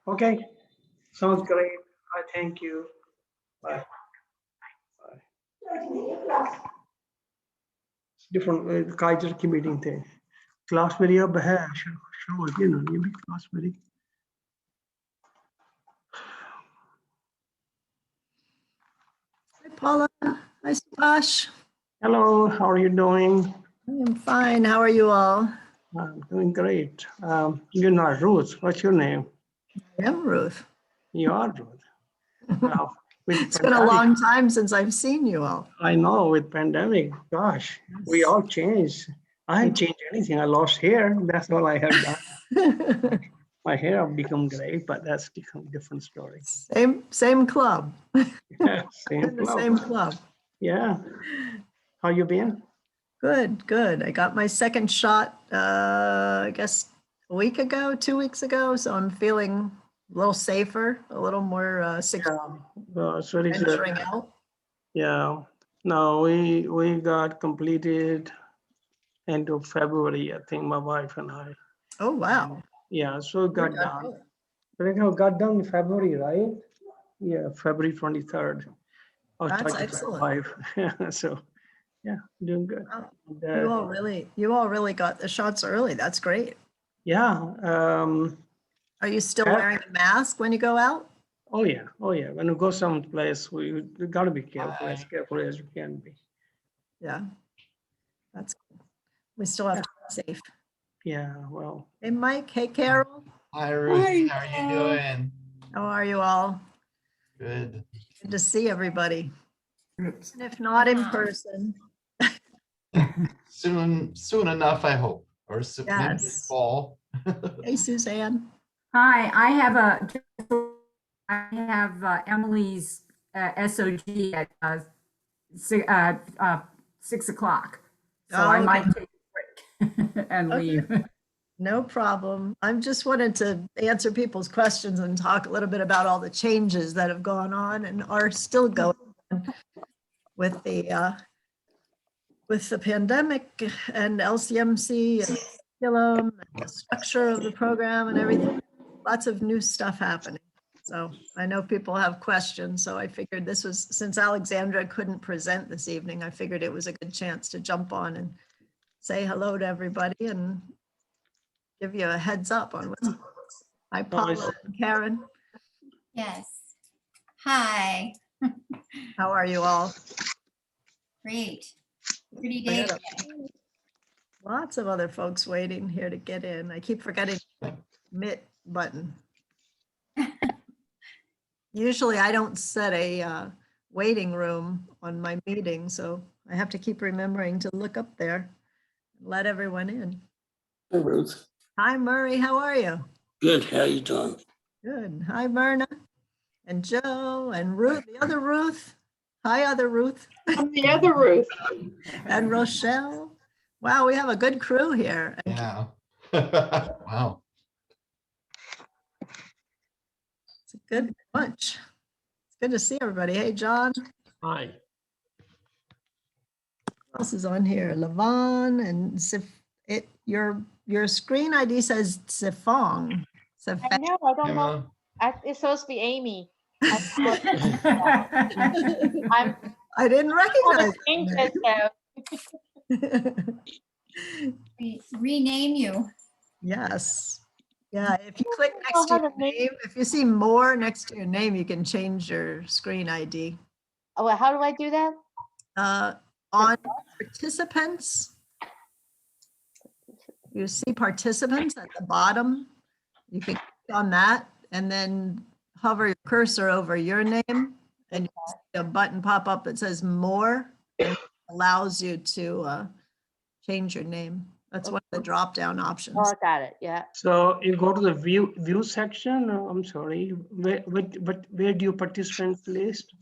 Okay, sounds great. I thank you. Bye. Different Kaizer की meeting थे class मेरी अब है शुरू हो गई ना ये भी क्लास मेरी Hi, Paula. Hi, Subhash. Hello, how are you doing? I am fine. How are you all? I'm doing great. You're not Ruth. What's your name? I am Ruth. You are Ruth. Wow. With It's been a pandemic, long time since I've seen you all. I know with pandemic, gosh, we Yes. all changed. I haven't changed anything. I lost hair. That's all I have done. My hair have become gray, but that's become a different story. Same club. Yeah, same In the club. same club. Yeah. How you been? Good, good. I got my second shot, I guess a week ago, 2 weeks ago. So I'm feeling a little safer, a little more Yeah, it's very good. venturing out. Yeah. No, we got completed end of February, I think, my wife and I. Oh, wow. Yeah, so it You're got done done. early. I think it got done in February, right? Yeah, February 23rd. I was That's talking to my excellent. wife. So yeah, doing good. Wow. And, You all really got the shots early. That's great. yeah. Are you still Yeah. wearing a mask when you go out? Oh yeah. Oh yeah. When you go someplace, we got to be careful, as careful as you can be. Yeah. That's good. We still have to be safe. Yeah. Well. Hey, Mike. Hey, Carol. Hi, Ruth. Hi, How are you Carol. doing? How are you all? Good. Good to see everybody. Oops. And if not in Yeah. person, Soon enough, I hope, or maybe this Yes. fall. hey, Suzanne. Hi, I have Emily's SOG at 6 o'clock. So Oh, I okay. might take a break and Okay. leave. No problem. I'm just wanted to answer people's questions and talk a little bit about all the changes that have gone on and are still going on with the pandemic and LCMC and curriculum and the structure of the program and everything. Lots of new stuff happening. So I know people have questions. So I figured this was, since Alexandra couldn't present this evening, I figured it was a good chance to jump on and say hello to everybody and give you a heads up on what's. Hi, Paula and Karen. Yes. Hi. How are you all? Great. Pretty I day. got lots of other folks waiting here to get in. I keep forgetting the admit button. Usually I don't set a waiting room on my meeting, so I have to keep remembering to look up there and let everyone in. Hi, Ruth. Hi, Murray. How are you? Good. How you doing? Good. Hi, Myrna and Joe and Ruth, the other Ruth. Hi, other Ruth. I'm the other Ruth. And Rochelle. Wow, we have a good crew here. And Yeah. Wow. it's a good bunch. It's good to see everybody. Hey, John. Hi. Who else is on here? Levon and your screen ID says Sifong. I know, I don't know. Emma. It's supposed to be Amy. I didn't All the recognize things it. that, Rename you. Yes. Yeah, if you click know next to how your to make- name, if you see more next to your name, you can change your screen ID. oh, well, how do I do that? On participants, you see participants at the bottom. You can click on that and then hover your cursor over your name and you see a button pop up that says more and allows you to change your name. That's one of the drop down options. Oh, I got it, yeah. So you go to the view section. I'm sorry. Where do you participants list?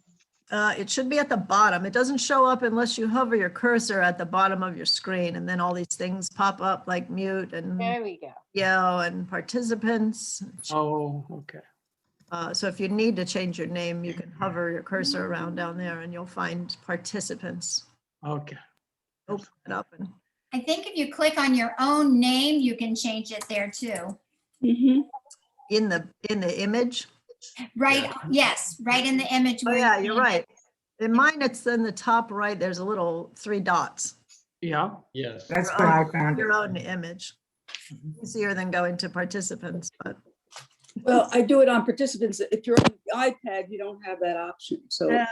It should be at the bottom. It doesn't show up unless you hover your cursor at the bottom of your screen and then all these things pop up like mute and There we go. video and participants. Oh, okay. So if you need to change your name, you can hover your cursor around down there and you'll find participants. Okay. Open it up and I think if you click on your own name, you can change it there too. Mm-hmm. in the image. Right, yes, right in the image. Oh where yeah, you you're named right. it. In mine, it's in the top right. There's a little 3 dots. Yeah. Yes. That's Your where I own- found it. Your own image. Easier than going to participants, but Well, I do it on participants. If you're on the iPad, you don't have that option. So yeah,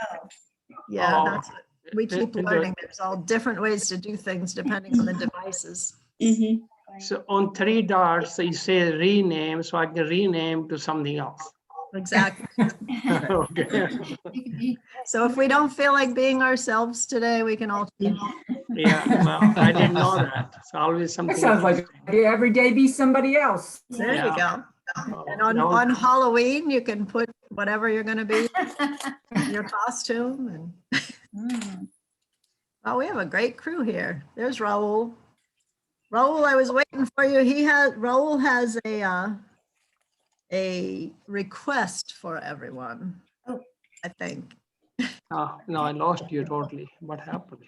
Oh, that's what we keep in the- learning. There's all different ways to do things depending on the devices. mhm. So on 3 dots, you say rename, so I can rename to something else. Exactly. Okay. You could be- So if we don't feel like being ourselves today, we can all change. Yeah, well, I didn't know that. It's always That something. sounds like every day be somebody else. There you go. Oh, And on no. Halloween, you can put whatever you're going to be, your costume. And Mm. oh, we have a great crew here. There's Raul. Raul, I was waiting for you. Raul has a request for everyone. Oh. I think. No, I lost you totally. What happened?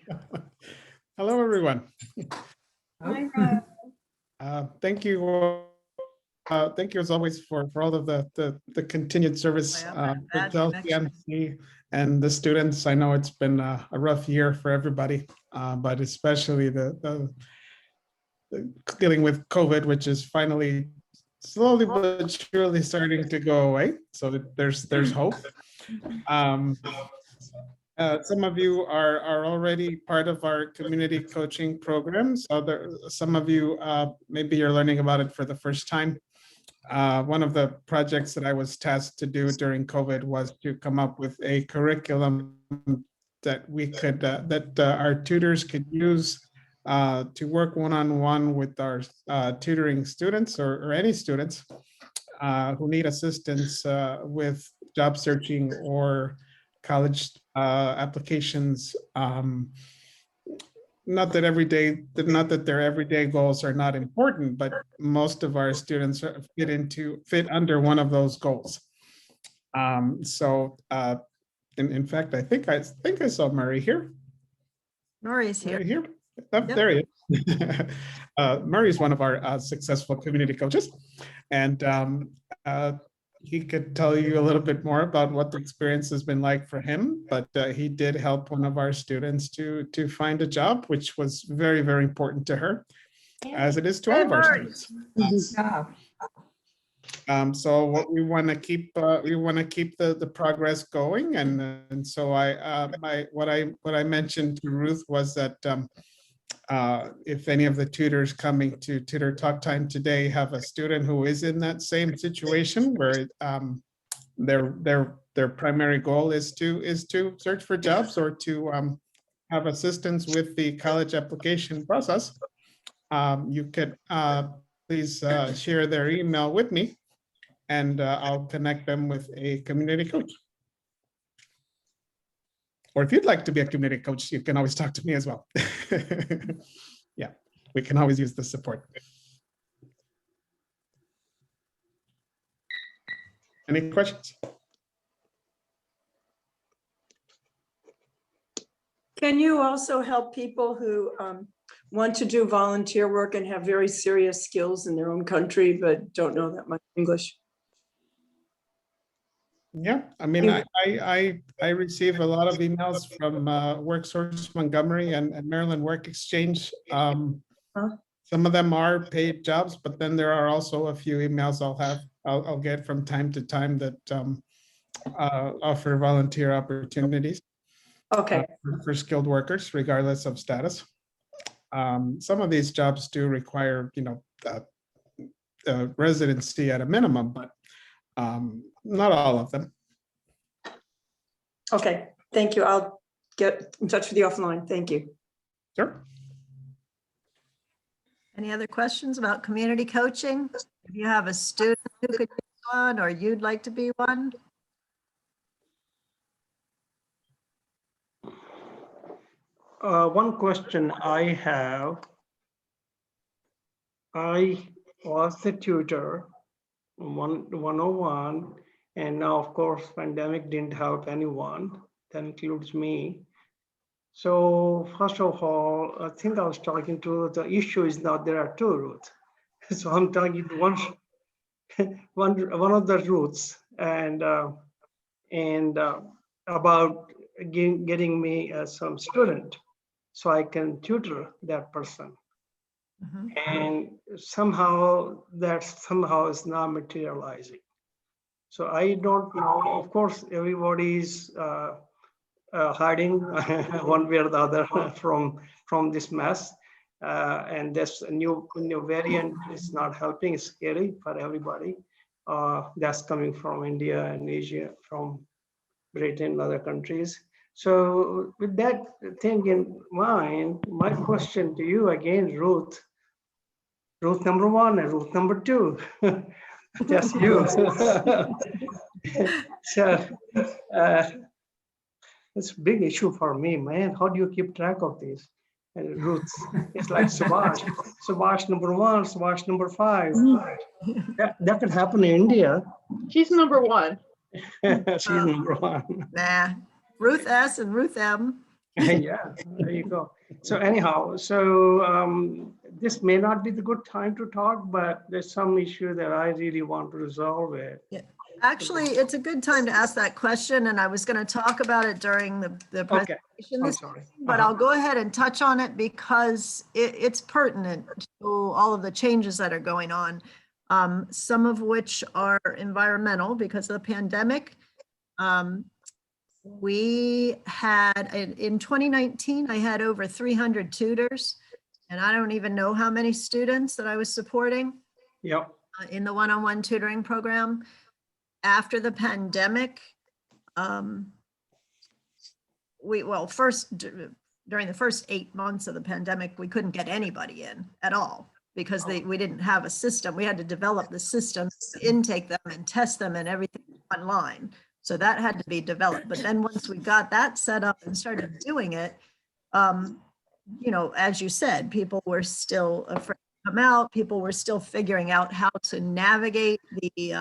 Hello, everyone. Hi, Rose. Thank you. Thank you as always for all of the continued service Oh, yeah, for bad Chelsea connection. MC and the students. I know it's been a rough year for everybody, but especially the dealing with COVID, which is finally slowly but surely starting to go away. So that there's hope. Some of you are already part of our community coaching programs. Some of you, maybe you're learning about it for the first time. One of the projects that I was tasked to do during COVID was to come up with a curriculum that we could, our tutors could use to work one-on-one with our tutoring students or any students who need assistance with job searching or college applications. Not that their everyday goals are not important, but most of our students fit under one of those goals. In fact, I think I saw Murray here. Murray's here. Right here. Oh, there he is. Murray's one of our successful community coaches, and he could tell you a little bit more about what the experience has been like for him. But he did help one of our students to find a job, which was very, very important to her, as it is to all of our students. Yeah. So what we want to keep the progress going, and so what I mentioned to Ruth was that if any of the tutors coming to Tutor Talk Time today have a student who is in that same situation where their primary goal is to search for jobs or to have assistance with the college application process, you could please share their email with me, and I'll connect them with a community coach. Or if you'd like to be a community coach, you can always talk to me as well. Yeah, we can always use the support. Any questions? Can you also help people who want to do volunteer work and have very serious skills in their own country, but don't know that much English? Yeah, I mean, I receive a lot of emails from WorkSource Montgomery and Maryland Work Exchange. Some of them are paid jobs, but then there are also a few emails I'll get from time to time that offer volunteer opportunities. Okay. For skilled workers, regardless of status. Some of these jobs do require, residency at a minimum, but not all of them. Okay, thank you. I'll get in touch with you offline. Thank you. Sure. Any other questions about community coaching? If you have a student who could be one or you'd like to be one? One question I have. I was the tutor 101, and now of course pandemic didn't help anyone. That includes me. So first of all, I think I was talking to, the issue is now there are two, Ruth. So I'm talking to one one of the roots and about getting me some student so I can tutor that person. Mhm. And somehow that somehow is not materializing. So I don't know, of course, everybody's hiding one way or the other from this mess. And this new variant is not helping, it's scary for everybody. That's coming from India and Asia, from Britain and other countries. So with that thing in mind, my question to you again, Ruth number one and Ruth number two. That's you. So it's a big issue for me, man. How do you keep track of these? And Ruth, it's like Subhash number one, Subhash number five. That could happen in India. She's number one. She's number one. Nah, Ruth S. and Ruth M. Yeah, there you go. So anyhow, so this may not be the good time to talk, but there's some issue that I really want to resolve it. Yeah. Actually, it's a good time to ask that question, and I was going to talk about it during the Okay, presentation, I'm sorry. but I'll go ahead and touch on it because it's pertinent to all of the changes that are going on, some of which are environmental because of the pandemic. We had, in 2019, I had over 300 tutors, and I don't even know how many students that I was supporting Yep. in the one-on-one tutoring program. After the pandemic, first, during the first 8 months of the pandemic, we couldn't get anybody in at all because we didn't have a system. We had to develop the system, intake them and test them and everything online. So that had to be developed. But then once we got that set up and started doing it, you know, as you said, people were still afraid to come out. People were still figuring out how to navigate the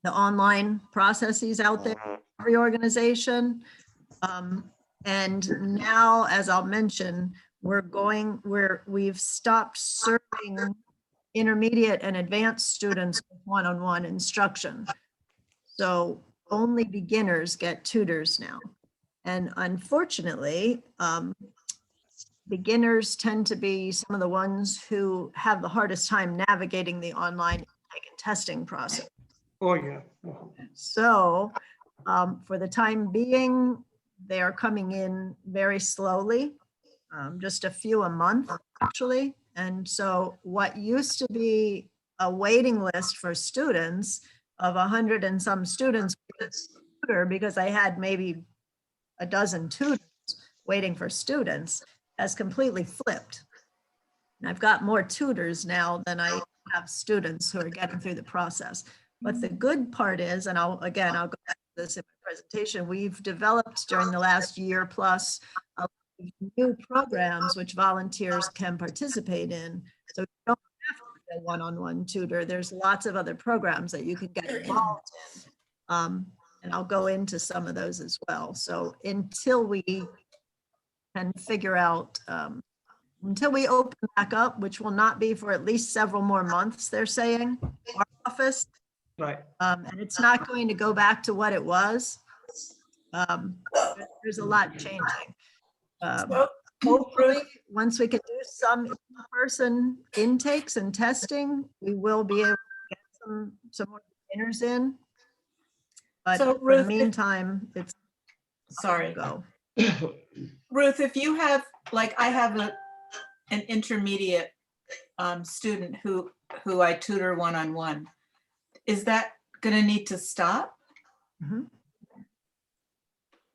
online processes out there for every organization. And now, as I'll mention, we've stopped serving intermediate and advanced students with one-on-one instruction. So only beginners get tutors now. And unfortunately, beginners tend to be some of the ones who have the hardest time navigating the online intake and testing process. Oh, yeah. So for the time being, they are coming in very slowly, just a few a month, actually. And so what used to be a waiting list for students of 100 and some students, because I had maybe a dozen tutors waiting for students, has completely flipped. And I've got more tutors now than I have students who are getting through the process. But the good part is, and I'll go back to this in my presentation, we've developed during the last year plus new programs which volunteers can participate in. So you don't have to be a one-on-one tutor. There's lots of other programs that you can get involved in. And I'll go into some of those as well. So until we can figure out, until we open back up, which will not be for at least several more months, they're saying, our office. Right. And it's not going to go back to what it was. There's a lot changing. Hopefully, once we can do some in-person intakes and testing, we will be able to get some more beginners in. But So, for Ruth, the meantime, it's sorry. go. Ruth, if you have, like, I have an intermediate student who I tutor one-on-one, is that going to need to stop? Mhm.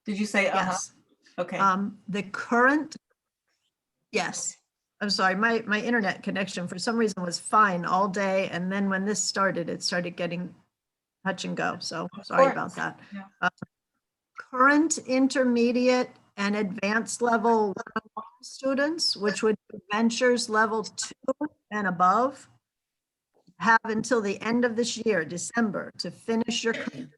Did you say Yes. Okay. The current, yes. I'm sorry, my internet connection for some reason was fine all day. And then when this started, it started getting touch and go. So sorry about that. Yeah. Current intermediate and advanced level one-on-one students, which would be ventures level 2 and above, have until the end of this year, December, to finish your book.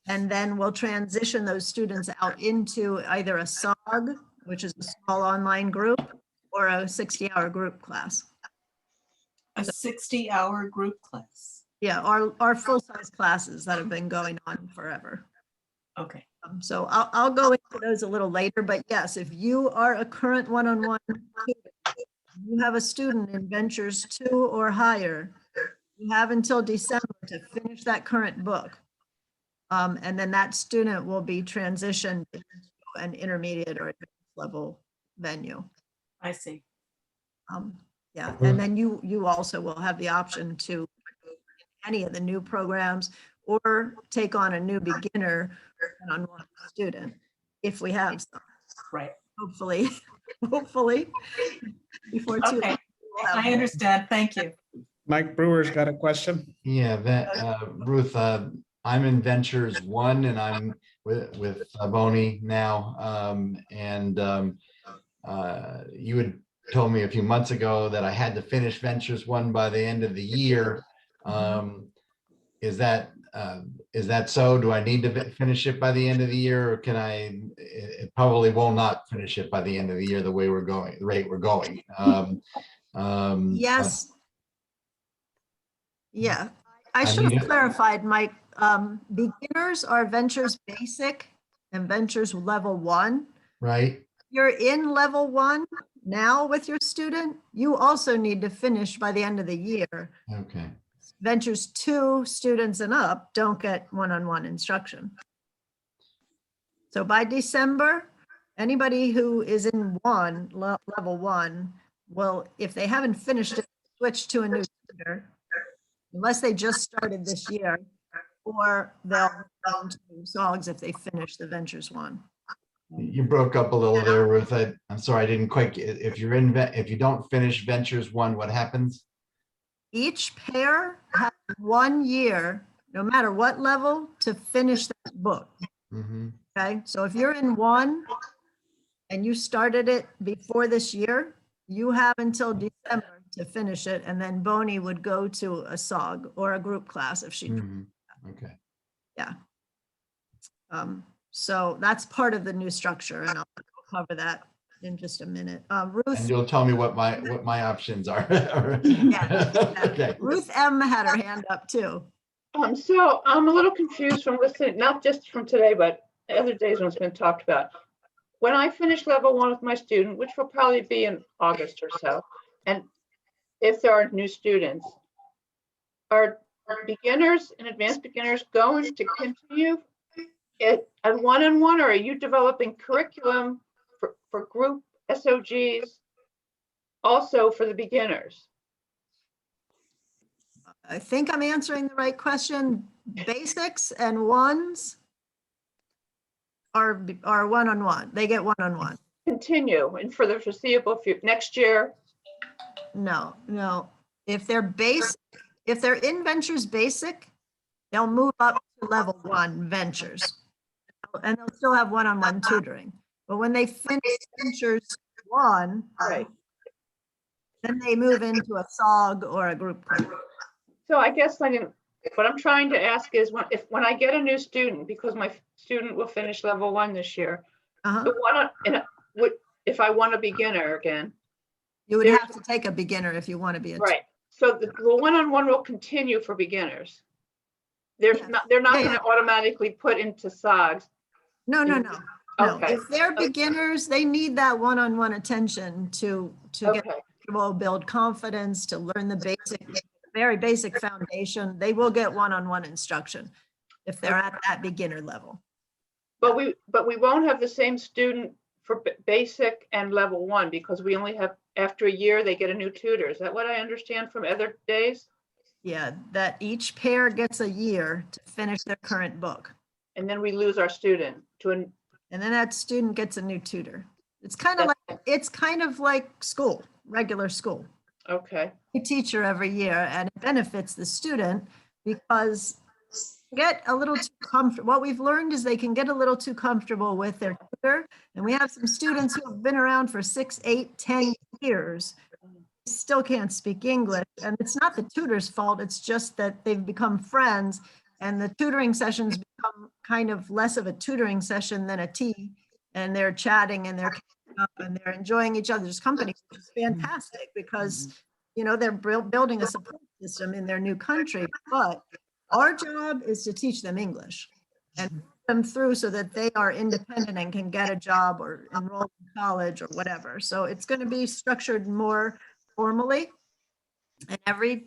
And then we'll transition those students out into either a SOG, which is a small online group, or a 60-hour group class. A 60-hour group class. Yeah, our full-size classes that have been going on forever. Okay. So I'll go into those a little later, but yes, if you are a current one-on-one student, you have a student in Ventures 2 or higher, you have until December to finish that current book. And then that student will be transitioned to an intermediate or advanced level venue. I see. Yeah, and then you also will have the option to any of the new programs or take on a new beginner one-on-one student if we have some. Right. Hopefully, hopefully before too Okay. long. we'll have I more. understand. Thank you. Mike Brewer's got a question. Yeah, Ruth, I'm in Ventures 1 and I'm with Bonnie now. You had told me a few months ago that I had to finish Ventures 1 by the end of the year. Is that so? Do I need to finish it by the end of the year, or can it probably will not finish it by the end of the year the way we're going, the rate we're going. Yes. Yeah, I I should need have it. clarified, Mike. Beginners are Ventures Basic and Ventures Level 1. Right? You're in Level 1 now with your student, you also need to finish by the end of the year. Okay. Ventures 2 students and up don't get one-on-one instruction. So by December, anybody who is in level 1 will, if they haven't finished it, switch to a new tutor, unless they just started this year, or they'll go to SOGs if they finish the Ventures 1. You broke up a little there, Ruth. I'm sorry, I didn't quite get, if you don't finish Ventures 1, what happens? Each pair has 1 year, no matter what level, to finish that book. Mhm. Okay, so if you're in 1 and you started it before this year, you have until December to finish it, and then Bonnie would go to a SOG or a group class if she. Mhm. Okay. Yeah. So that's part of the new structure, and I'll cover that in just a minute. And Ruth, you'll tell me what my options are. Okay. Ruth M had her hand up too. So I'm a little confused from listening, not just from today, but other days when it's been talked about. When I finish level 1 with my student, which will probably be in August or so, and if there are new students, are beginners and advanced beginners going to continue at one-on-one, or are you developing curriculum for group SOGs also for the beginners? I think I'm answering the right question. Basics and ones are one-on-one. They get one-on-one. Continue and for the foreseeable future, next year? No. If they're in Ventures Basic, they'll move up to level 1 Ventures. And they'll still have one-on-one tutoring. But when they finish Ventures 1, Right. then they move into a SOG or a group class. So I guess what I'm trying to ask is when I get a new student, because my student will finish level 1 this year, if I want a beginner again. You would have to take a beginner if you want to be a right. So the one-on-one will continue for beginners. They're not going to automatically put into SOGs. No. Okay. If they're beginners, they need that one-on-one attention to get comfortable, build confidence, to learn the very basic foundation. They will get one-on-one instruction if they're at that beginner level. But we won't have the same student for basic and level 1 because we only have, after a year, they get a new tutor. Is that what I understand from other days? Yeah, that each pair gets a year to finish their current book. And then we lose our student and then that student gets a new tutor. It's kind of like school, regular school. Okay. A teacher every year, and it benefits the student because get a little too comfortable. What we've learned is they can get a little too comfortable with their tutor. And we have some students who have been around for 6, 8, 10 years, still can't speak English. And it's not the tutor's fault. It's just that they've become friends and the tutoring sessions become kind of less of a tutoring session than a tea. And they're chatting and they're catching up and they're enjoying each other's company, which is fantastic because you know, they're building a support system in their new country, but our job is to teach them English and put them through so that they are independent and can get a job or enroll in college or whatever. So it's going to be structured more formally. And every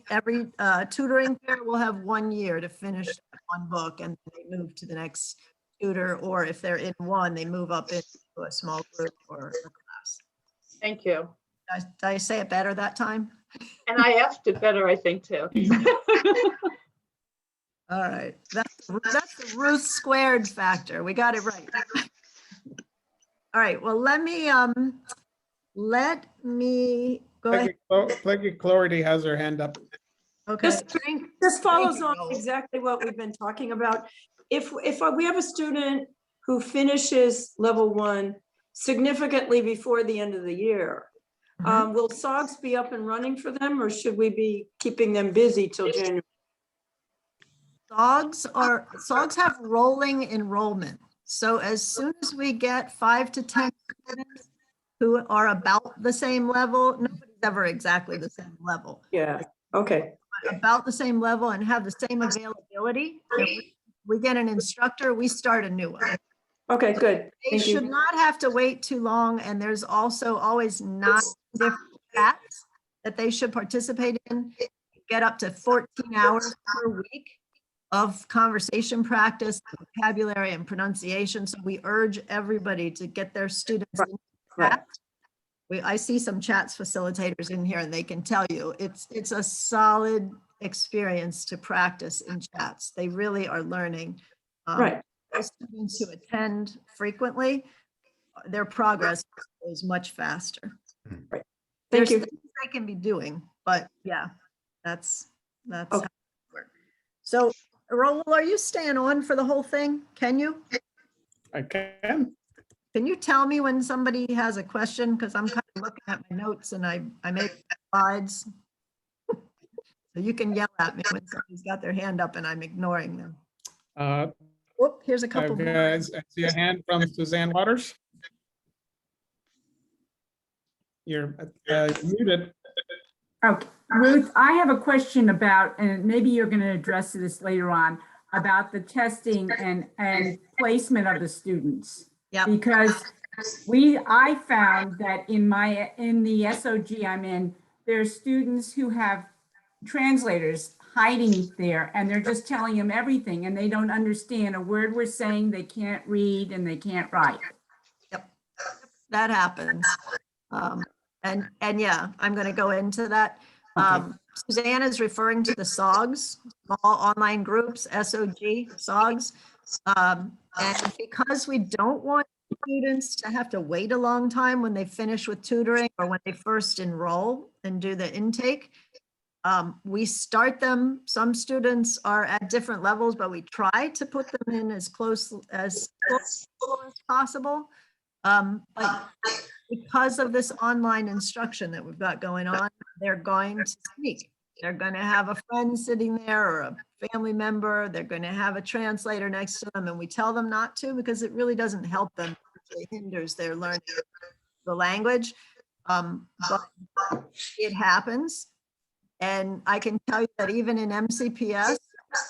tutoring pair will have 1 year to finish that one book, and they move to the next tutor, or if they're in one, they move up into a small group or a class. Thank you. Did I say it better that time? And I asked it better, I think, too. All right, that's the Ruth squared factor. We got it right. All right, well, let me go ahead. Peggy Clarity has her hand up. Okay. This follows you, on Noel. exactly what we've been talking about. If we have a student who finishes level 1 significantly before the end of the year, will SOGS be up and running for them, or should we be keeping them busy till January? SOGS have rolling enrollment. So as soon as we get 5 to 10 students who are about the same level, nobody's ever exactly the same level. Yeah, okay. About the same level and have the same availability. We get an instructor, we start a new one. Okay, good. They Thank should you. not have to wait too long, and there's also always 9 different chats that they should participate in. Get up to 14 hours per week of conversation practice, vocabulary, and pronunciation. So we urge everybody to get their students in chat. I see some chats facilitators in here, and they can tell you it's a solid experience to practice in chats. They really are learning. Right. Those students who attend frequently, their progress is much faster. Right. There's Thank you. things they can be doing, but yeah, that's Okay. how it works. So, Raul, are you staying on for the whole thing? Can you? I can. Can you tell me when somebody has a question? Because I'm kind of looking at my notes and I make slides. So you can yell at me when somebody's got their hand up and I'm ignoring them. Whoop, here's a couple more. I see a hand from Suzanne Waters. You're muted. Okay, Ruth, I have a question about, and maybe you're going to address this later on, about the testing and placement of the students. Yeah. Because I found that in the SOG I'm in, there are students who have translators hiding there, and they're just telling them everything, and they don't understand a word we're saying. They can't read and they can't write. Yep, that happens. And yeah, I'm going to go into that. Suzanne is referring to the SOGs, small online groups, SOG, SOGs. And because we don't want students to have to wait a long time when they finish with tutoring or when they first enroll and do the intake, we start them. Some students are at different levels, but we try to put them in as close as possible. But because of this online instruction that we've got going on, they're going to speak. They're going to have a friend sitting there or a family member. They're going to have a translator next to them, and we tell them not to because it really doesn't help them. It hinders their learning the language. But it happens. And I can tell you that even in MCPS,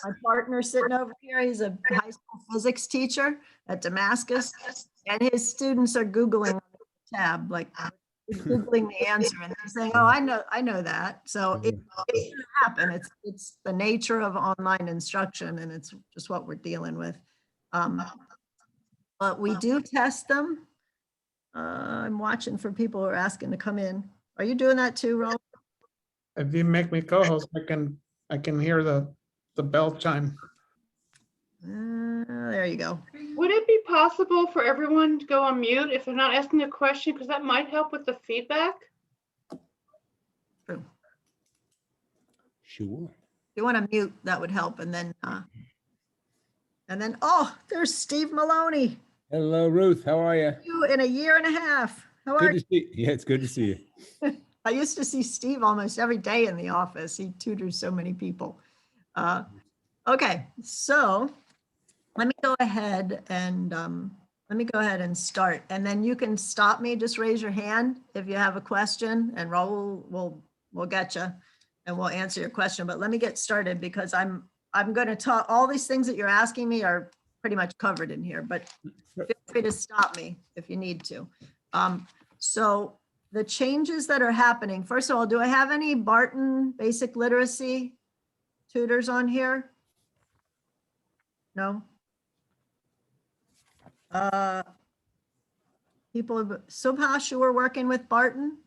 my partner sitting over here, he's a high school physics teacher at Damascus, and his students are Googling on the tab, like Googling the answer, and they're saying, oh, I know that. So it's going to happen. It's the nature of online instruction, and it's just what we're dealing with. But we do test them. I'm watching for people who are asking to come in. Are you doing that too, Ro? If you make me co-host, I can hear the bell chime. There you go. Would it be possible for everyone to go on mute if they're not asking a question? Because that might help with the feedback. True. Sure. If you want to mute, that would help. And then, oh, there's Steve Maloney. Hello, Ruth. How are you? You in a year and a half. How are Good you? to see. Yeah, it's good to see you. I used to see Steve almost every day in the office. He tutors so many people. Okay, so let me go ahead and start. And then you can stop me. Just raise your hand if you have a question, and Raul will we'll get you and we'll answer your question, but let me get started because I'm going to talk, all these things that you're asking me are pretty much covered in here, but feel free to stop me if you need to. So the changes that are happening, first of all, do I have any Barton basic literacy tutors on here? No? People, Subhash, you were working with Barton?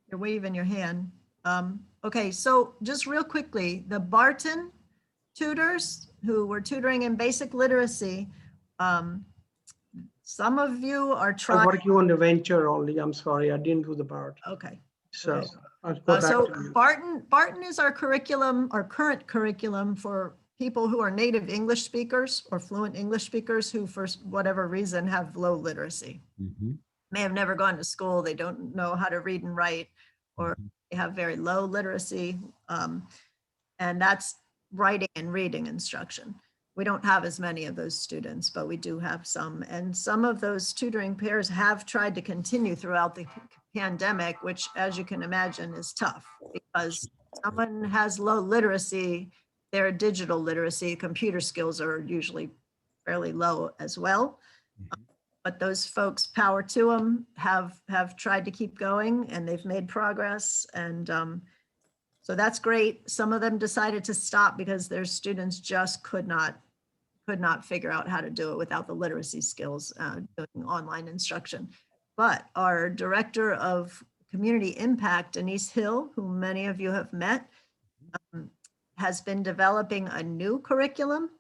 You're waving your hand. Okay, so just real quickly, the Barton tutors who were tutoring in basic literacy, some of you are I'm trying. working on the venture only. I'm sorry, I didn't do the part. Okay. So Okay. I'll go back So to you. Barton is our curriculum, our current curriculum for people who are native English speakers or fluent English speakers who for whatever reason have low literacy. May have never gone to school, they don't know how to read and write, or they have very low literacy. And that's writing and reading instruction. We don't have as many of those students, but we do have some. And some of those tutoring pairs have tried to continue throughout the pandemic, which, as you can imagine, is tough because someone has low literacy, their digital literacy, computer skills are usually fairly low as well. But those folks, power to them, have tried to keep going and they've made progress. And so that's great. Some of them decided to stop because their students just could not figure out how to do it without the literacy skills doing online instruction. But our director of community impact, Denise Hill, who many of you have met, has been developing a new curriculum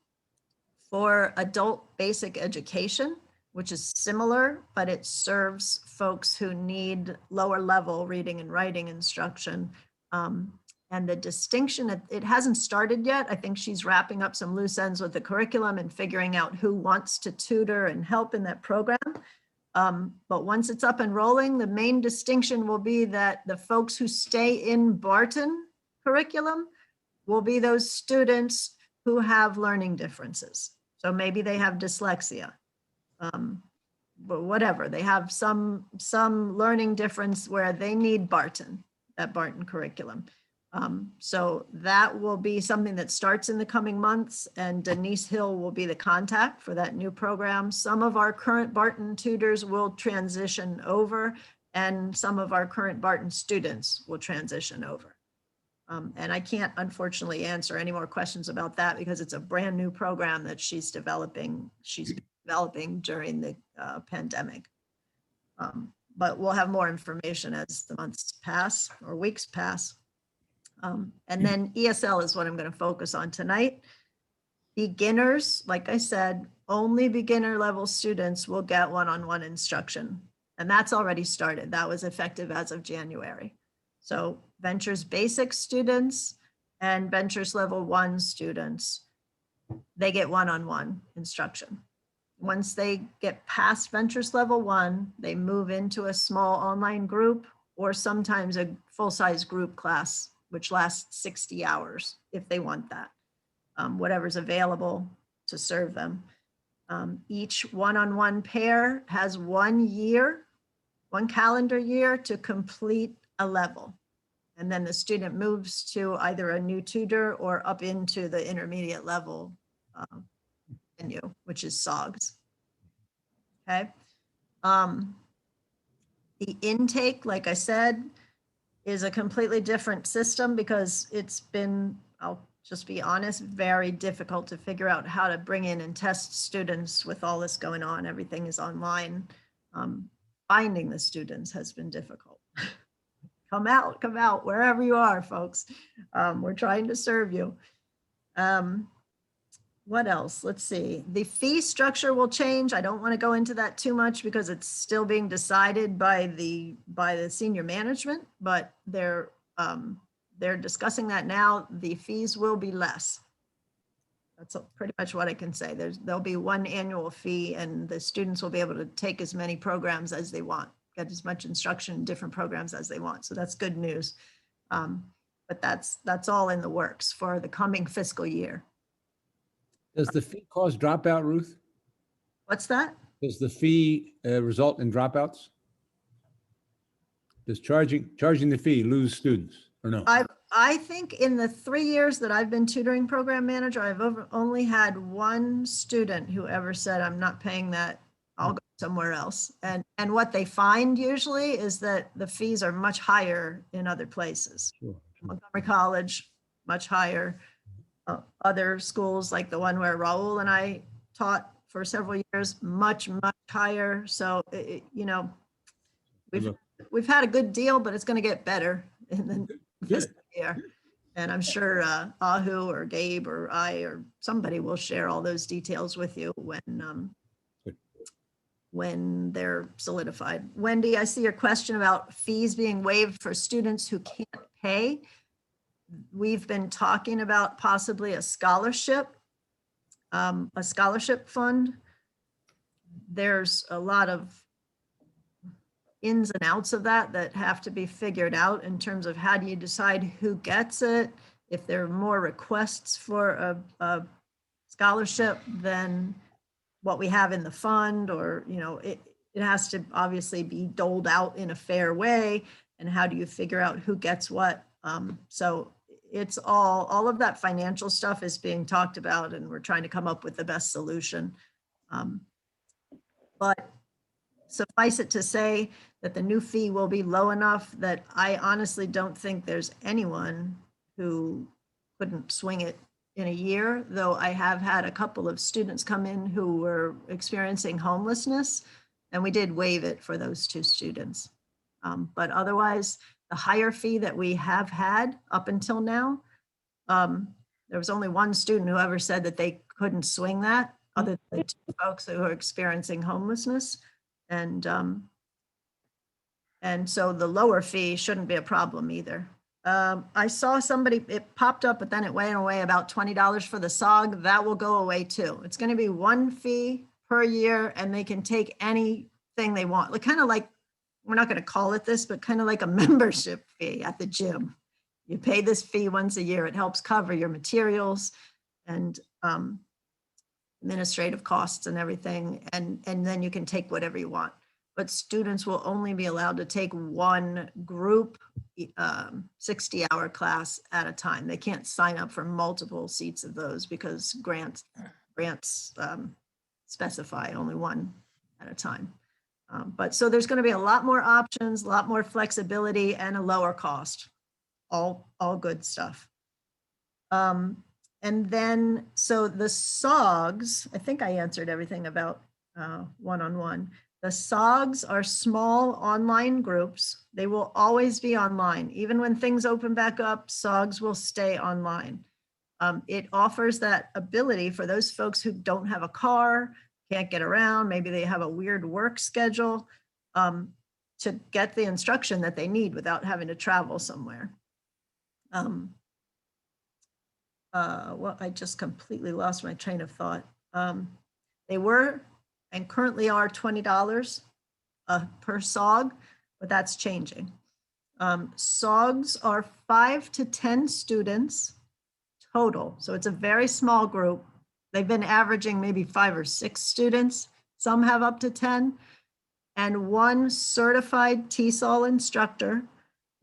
for adult basic education, which is similar, but it serves folks who need lower level reading and writing instruction. And the distinction, it hasn't started yet. I think she's wrapping up some loose ends with the curriculum and figuring out who wants to tutor and help in that program. But once it's up and rolling, the main distinction will be that the folks who stay in Barton curriculum will be those students who have learning differences. So maybe they have dyslexia, but whatever, they have some learning difference where they need Barton, that Barton curriculum. So that will be something that starts in the coming months, and Denise Hill will be the contact for that new program. Some of our current Barton tutors will transition over, and some of our current Barton students will transition over. And I can't unfortunately answer any more questions about that because it's a brand new program that she's developing during the pandemic. But we'll have more information as the months pass or weeks pass. And then ESL is what I'm going to focus on tonight. Beginners, like I said, only beginner level students will get one-on-one instruction. And that's already started. That was effective as of January. So Ventures Basic students and Ventures Level 1 students, they get one-on-one instruction. Once they get past Ventures Level 1, they move into a small online group or sometimes a full-size group class, which lasts 60 hours if they want that, whatever's available to serve them. Each one-on-one pair has 1 year, 1 calendar year to complete a level. And then the student moves to either a new tutor or up into the intermediate level menu, which is SOGS. Okay. The intake, like I said, is a completely different system because it's been, I'll just be honest, very difficult to figure out how to bring in and test students with all this going on. Everything is online. Finding the students has been difficult. Come out, wherever you are, folks. We're trying to serve you. What else? Let's see. The fee structure will change. I don't want to go into that too much because it's still being decided by the senior management, but they're discussing that now. The fees will be less. That's pretty much what I can say. There'll be 1 annual fee and the students will be able to take as many programs as they want, get as much instruction in different programs as they want. So that's good news. But that's all in the works for the coming fiscal year. Does the fee cause dropout, Ruth? What's that? Does the fee result in dropouts? Does charging the fee lose students or no? I think in the 3 years that I've been tutoring program manager, I've only had one student who ever said, I'm not paying that, I'll go somewhere else. And what they find usually is that the fees are much higher in other places. Sure. Montgomery College, much higher. Other schools like the one where Raul and I taught for several years, much, much higher. So, you know, we've had a good deal, but it's going to get better in the fiscal year. And I'm sure Ahu or Gabe or I or somebody will share all those details with you when they're solidified. Wendy, I see your question about fees being waived for students who can't pay. We've been talking about possibly a scholarship fund. There's a lot of ins and outs of that have to be figured out in terms of how do you decide who gets it, if there are more requests for a scholarship than what we have in the fund, or, you know, it has to obviously be doled out in a fair way, and how do you figure out who gets what? So it's all of that financial stuff is being talked about, and we're trying to come up with the best solution. But suffice it to say that the new fee will be low enough that I honestly don't think there's anyone who couldn't swing it in a year, though I have had a couple of students come in who were experiencing homelessness, and we did waive it for those 2 students. But otherwise, the higher fee that we have had up until now, there was only one student who ever said that they couldn't swing that, other than the 2 folks who are experiencing homelessness. And so the lower fee shouldn't be a problem either. I saw somebody, it popped up, but then it went away, about $20 for the SOG. That will go away too. It's going to be one fee per year, and they can take anything they want. Like, kind of like, we're not going to call it this, but kind of like a membership fee at the gym. You pay this fee once a year. It helps cover your materials and administrative costs and everything. And then you can take whatever you want. But students will only be allowed to take one group 60-hour class at a time. They can't sign up for multiple seats of those because grants specify only one at a time. But so there's going to be a lot more options, a lot more flexibility, and a lower cost. All good stuff. And then, so the SOGs, I think I answered everything about one-on-one. The SOGs are small online groups. They will always be online. Even when things open back up, SOGs will stay online. It offers that ability for those folks who don't have a car, can't get around, maybe they have a weird work schedule, to get the instruction that they need without having to travel somewhere. Well, I just completely lost my train of thought. They were and currently are $20 per SOG, but that's changing. SOGs are 5 to 10 students total. So it's a very small group. They've been averaging maybe 5 or 6 students. Some have up to 10. And one certified TESOL instructor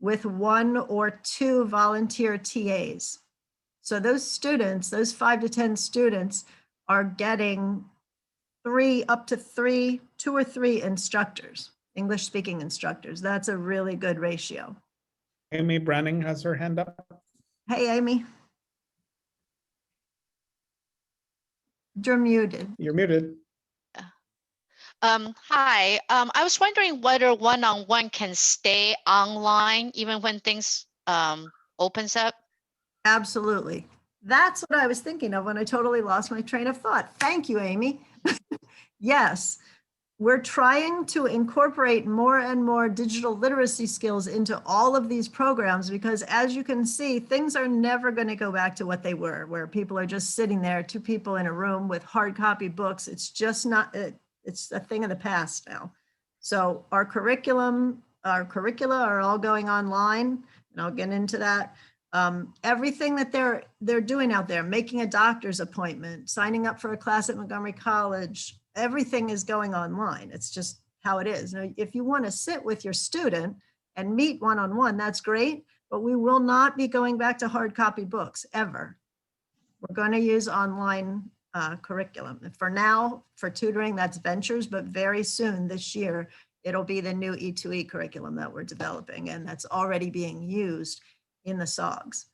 with 1 or 2 volunteer TAs. So those students, those 5 to 10 students, are getting 2 or 3 instructors, English speaking instructors. That's a really good ratio. Amy Branning has her hand up. Hey, Amy. You're muted. You're muted. Hi, I was wondering whether one-on-one can stay online even when things opens up? Absolutely. That's what I was thinking of when I totally lost my train of thought. Thank you, Amy. Yes, we're trying to incorporate more and more digital literacy skills into all of these programs because, as you can see, things are never going to go back to what they were, where people are just sitting there, 2 people in a room with hard copy books. It's just not, it's a thing of the past now. So our curricula are all going online, and I'll get into that. Everything that they're doing out there, making a doctor's appointment, signing up for a class at Montgomery College, everything is going online. It's just how it is. Now, if you want to sit with your student and meet one-on-one, that's great, but we will not be going back to hard copy books ever. We're going to use online curriculum. For now, for tutoring, that's Ventures, but very soon this year, it'll be the new E2e curriculum that we're developing, and that's already being used in the SOGs.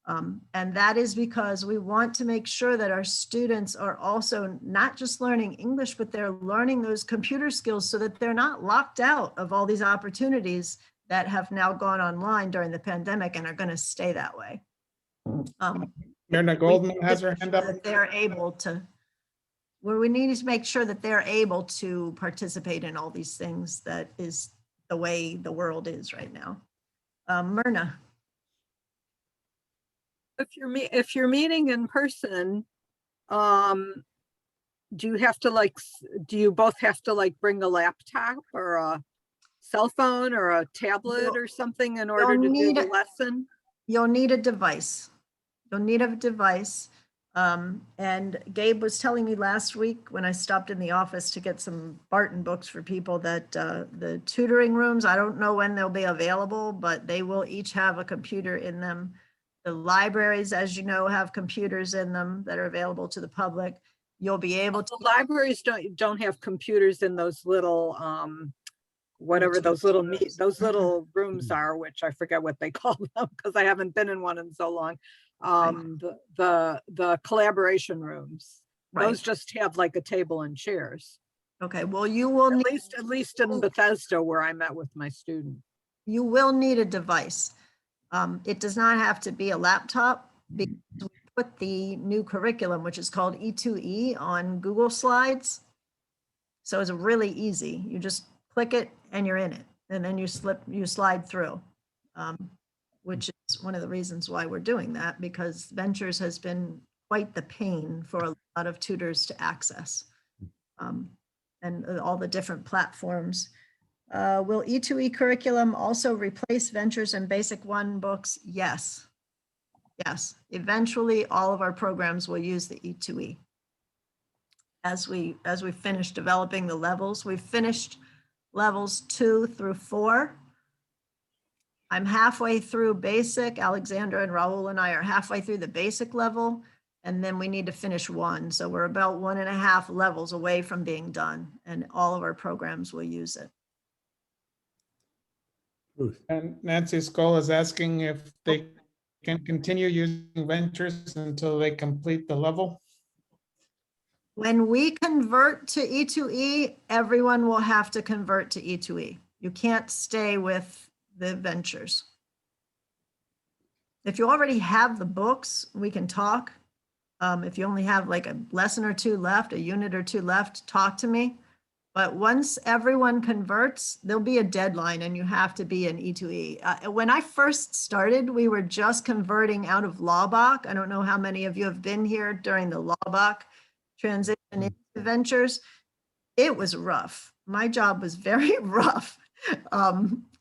And that is because we want to make sure that our students are also not just learning English, but they're learning those computer skills so that they're not locked out of all these opportunities that have now gone online during the pandemic and are going to stay that way. Myrna Goldman has her hand up. That they're able to, where we need to make sure that they're able to participate in all these things. That is the way the world is right now. Myrna. If you're meeting in person, do you have to do you both have to bring a laptop or a cell phone or a tablet or something in order to do the lesson? You'll need a device. You'll need a device. And Gabe was telling me last week when I stopped in the office to get some Barton books for people that the tutoring rooms, I don't know when they'll be available, but they will each have a computer in them. The libraries, as you know, have computers in them that are available to the public. You'll be able to. The libraries don't have computers in those little whatever those little rooms are, which I forget what they call them because I haven't been in one in so long. The collaboration rooms. Right. Those just have like a table and chairs. Okay, well, you will at least in Bethesda where I met with my student. You will need a device. It does not have to be a laptop because we put the new curriculum, which is called E2e, on Google Slides. So it's really easy. You just click it and you're in it. And then you slide through, which is one of the reasons why we're doing that, because Ventures has been quite the pain for a lot of tutors to access, and all the different platforms. Will E2e curriculum also replace Ventures and Basic 1 books? Yes. Yes. Eventually, all of our programs will use the E2e. As we finish developing the levels, we've finished levels 2 through 4. I'm halfway through basic. Alexandra and Raul and I are halfway through the basic level, and then we need to finish 1. So we're about 1.5 levels away from being done, and all of our programs will use it. And Nancy Skoll is asking if they can continue using Ventures until they complete the level. When we convert to E2e, everyone will have to convert to E2e. You can't stay with the Ventures. If you already have the books, we can talk. If you only have like a lesson or 2 left, a unit or 2 left, talk to me. But once everyone converts, there'll be a deadline and you have to be in E2e. When I first started, we were just converting out of Laubach. I don't know how many of you have been here during the Laubach transition into Ventures. It was rough. My job was very rough,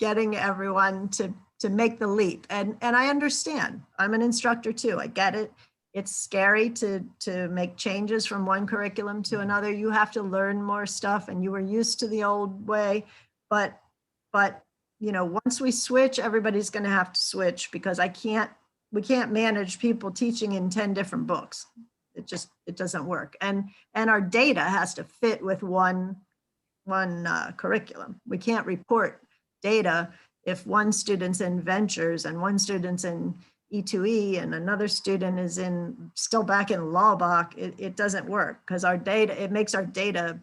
getting everyone to make the leap. And I understand. I'm an instructor too. I get it. It's scary to make changes from one curriculum to another. You have to learn more stuff and you were used to the old way. But you know, once we switch, everybody's going to have to switch because we can't manage people teaching in 10 different books. It doesn't work. And our data has to fit with one curriculum. We can't report data if one student's in Ventures and one student's in E2e and another student is still back in Laubach. It doesn't work because it makes our data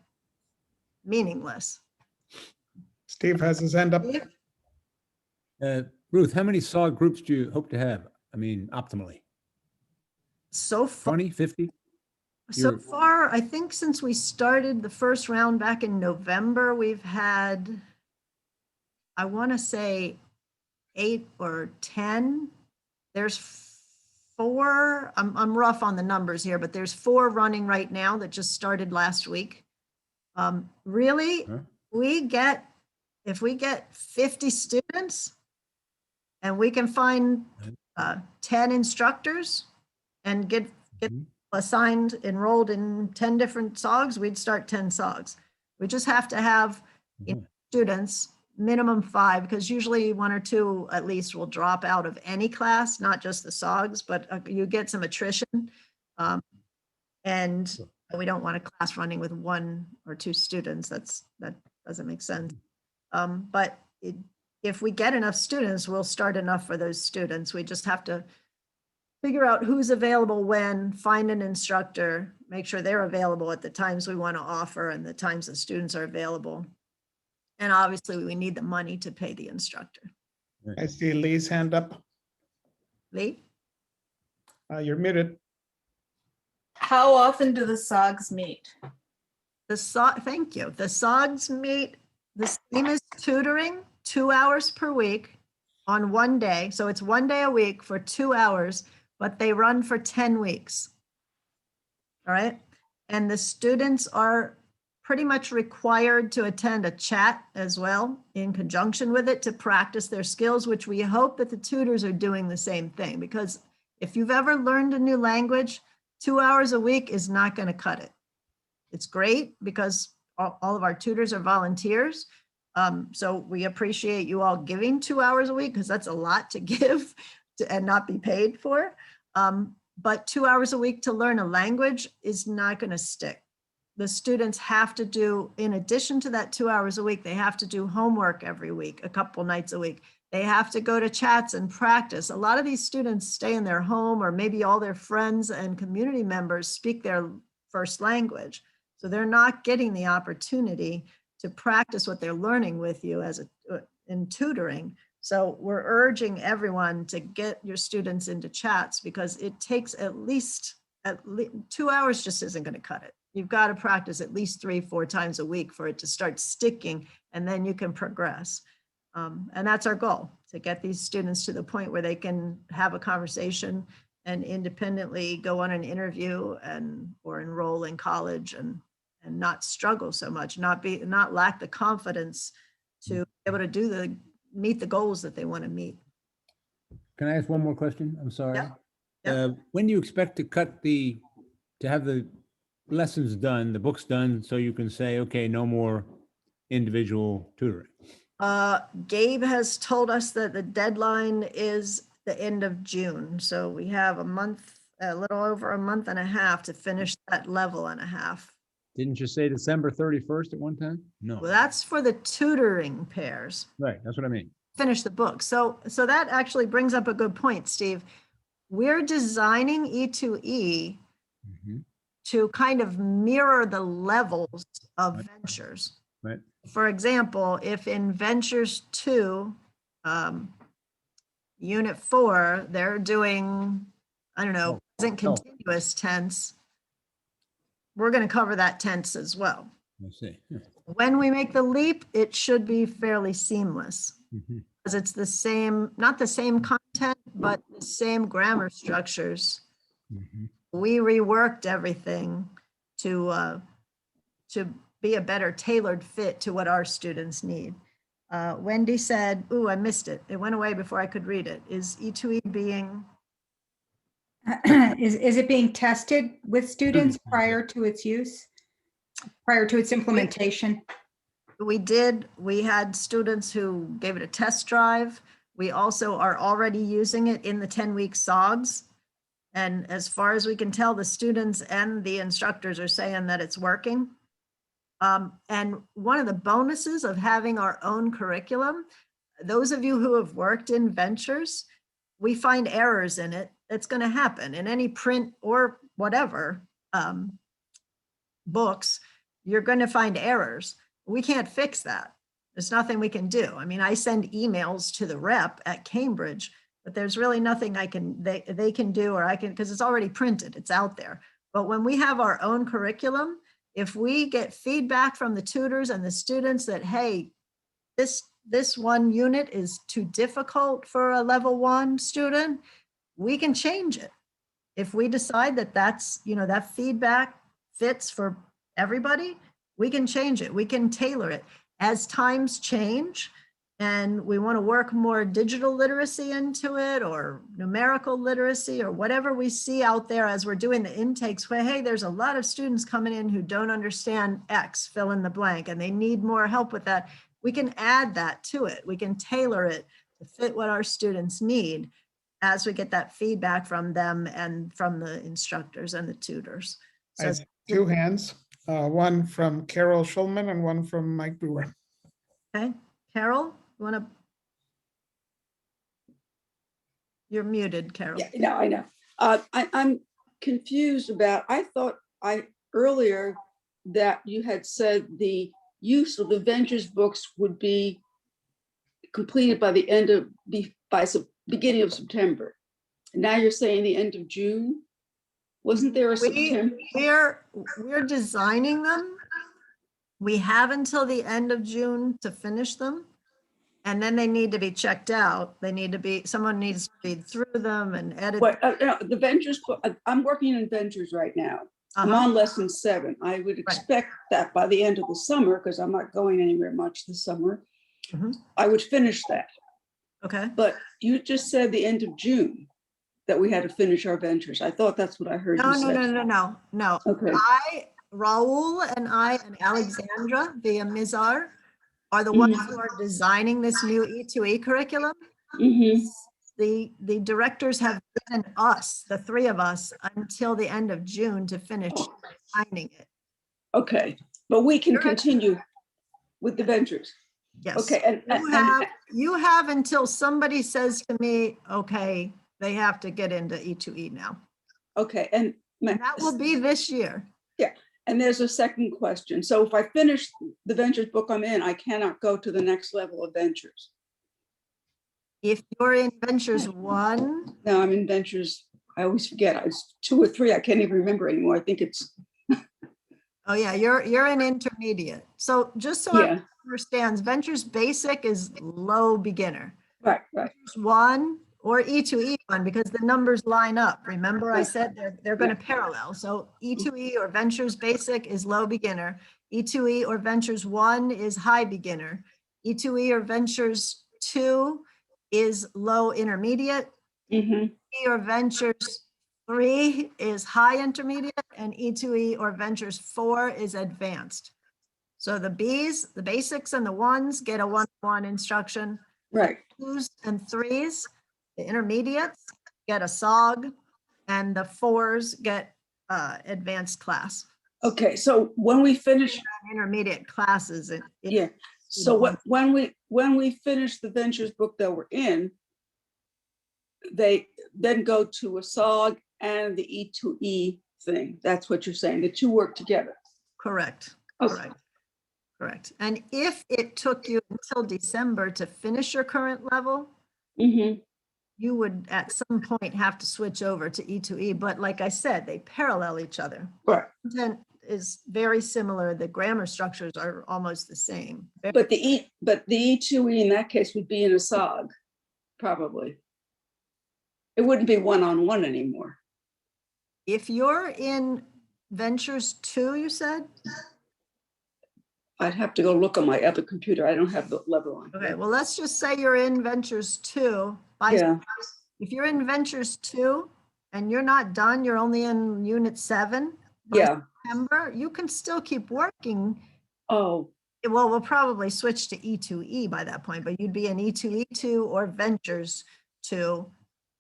meaningless. Steve has his hand up. Ruth, how many SOG groups do you hope to have? I mean, optimally? So far, 20, 50? So far, I think since we started the first round back in November, we've had, I want to say 8 or 10. There's 4, I'm rough on the numbers here, but there's 4 running right now that just started last week. Really, if we get 50 students and we can find 10 instructors and get assigned, enrolled in 10 different SOGs, we'd start 10 SOGs. We just have to have students minimum 5, because usually 1 or 2 at least will drop out of any class, not just the SOGs, but you get some attrition. And we don't want a class running with 1 or 2 students. That doesn't make sense. But if we get enough students, we'll start enough for those students. We just have to figure out who's available when, find an instructor, make sure they're available at the times we want to offer and the times the students are available. And obviously we need the money to pay the instructor. I see Lee's hand up. Lee? You're muted. How often do the SOGs meet? Thank you. The SOGs meet the same as tutoring, 2 hours per week on 1 day. So it's 1 day a week for 2 hours, but they run for 10 weeks. All right. And the students are pretty much required to attend a chat as well in conjunction with it to practice their skills, which we hope that the tutors are doing the same thing. Because if you've ever learned a new language, 2 hours a week is not going to cut it. It's great because all of our tutors are volunteers. So we appreciate you all giving 2 hours a week because that's a lot to give and not be paid for. But 2 hours a week to learn a language is not going to stick. The students have to do, in addition to that 2 hours a week, they have to do homework every week, a couple nights a week. They have to go to chats and practice. A lot of these students stay in their home, or maybe all their friends and community members speak their first language. So they're not getting the opportunity to practice what they're learning with you in tutoring. So we're urging everyone to get your students into chats because it takes at least 2 hours just isn't going to cut it. You've got to practice at least 3-4 times a week for it to start sticking, and then you can progress. And that's our goal, to get these students to the point where they can have a conversation and independently go on an interview or enroll in college and not struggle so much, not lack the confidence to be able to meet the goals that they want to meet. Can I ask one more question? I'm sorry. Yeah. When do you expect to have the lessons done, the books done, so you can say, okay, no more individual tutoring? Gabe has told us that the deadline is the end of June. So we have a little over a month and a half to finish that level and a half. Didn't you say December 31st at one time? No. Well, that's for the tutoring pairs. Right, that's what I mean. Finish the book. So that actually brings up a good point, Steve. We're designing E2e to kind of mirror the levels of ventures. Right. For example, if in Ventures 2, Unit 4, they're doing, I don't know, present continuous tense, we're going to cover that tense as well. I see. Yeah. When we make the leap, it should be fairly seamless because it's the same, not the same content, but the same grammar structures. We reworked everything to be a better tailored fit to what our students need. Wendy said, ooh, I missed it. It went away before I could read it. Is E2e being? Is it being tested with students prior to its use, prior to its implementation? We did. We had students who gave it a test drive. We also are already using it in the 10-week SOGs. And as far as we can tell, the students and the instructors are saying that it's working. And one of the bonuses of having our own curriculum, those of you who have worked in Ventures, we find errors in it. It's going to happen in any print or whatever books, you're going to find errors. We can't fix that. There's nothing we can do. I mean, I send emails to the rep at Cambridge, but there's really nothing they can do or I can, because it's already printed, it's out there. But when we have our own curriculum, if we get feedback from the tutors and the students that, hey, this one unit is too difficult for a level 1 student, we can change it. If we decide that that feedback fits for everybody, we can change it. We can tailor it. As times change and we want to work more digital literacy into it or numerical literacy or whatever we see out there as we're doing the intakes where, hey, there's a lot of students coming in who don't understand X, fill in the blank, and they need more help with that. we can add that to it. We can tailor it to fit what our students need as we get that feedback from them and from the instructors and the tutors. I So have two hands, one from Carol Schulman and one from Mike Brewer. okay, Carol, you want to? You're muted, Carol. Yeah, no, I know. I'm confused about, I thought earlier that you had said the use of the Ventures books would be completed by the end of, beginning of September. And now you're saying the end of June? Wasn't there a September? We're designing them. We have until the end of June to finish them. And then they need to be checked out. They need to be, someone needs to read through them and edit. The Ventures, I'm working in Ventures right now. I'm on lesson 7. I would expect that by the end of the summer, because I'm not going anywhere much this summer, I would finish that. Okay. But you just said the end of June that we had to finish our Ventures. I thought that's what I heard you say. No. Okay. Raul and I and Alexandra via Mizar are the ones who are designing this new E2e curriculum. The directors have given us, the 3 of us, until the end of June to finish designing it. Okay, but we can continue with the Ventures. Yes. Okay, you have until somebody says to me, okay, they have to get into E2e now. Okay, and that will be this year. Yeah, and there's a second question. So if I finish the Ventures book I'm in, I cannot go to the next level of Ventures. If you're in Ventures 1. No, I'm in Ventures. I always forget. It's 2 or 3. I can't even remember anymore. I think it's. Oh yeah, you're in intermediate. So just so everyone understands, Ventures Basic is low beginner. Right. Ventures 1 or E2E 1, because the numbers line up. Remember I said they're going to parallel. So E2E or Ventures Basic is low beginner. E2E or Ventures 1 is high beginner. E2E or Ventures 2 is low intermediate. E or Ventures 3 is high intermediate, and E2E or Ventures 4 is advanced. So the Bs, the basics and the 1s get a 1-on-1 instruction. Right. 2s and 3s, the intermediates get a SOG, and the 4s get advanced class. Okay, so when we finish intermediate classes, So when we finish the Ventures book that we're in, they then go to a SOG and the E2E thing. That's what you're saying. The 2 work together. Correct. Okay. Correct. And if it took you until December to finish your current level, you would at some point have to switch over to E2E. But like I said, they parallel each other. Right. Content is very similar. The grammar structures are almost the same. But the E2E in that case would be in a SOG, probably. It wouldn't be 1-on-1 anymore. If you're in Ventures 2, you said? I'd have to go look on my other computer. I don't have the level on. Okay, well, let's just say you're in Ventures 2. If you're in Ventures 2 and you're not done, you're only in Unit 7 by September, you can still keep working. Oh. Well, we'll probably switch to E2E by that point, but you'd be in E2E2 or Ventures 2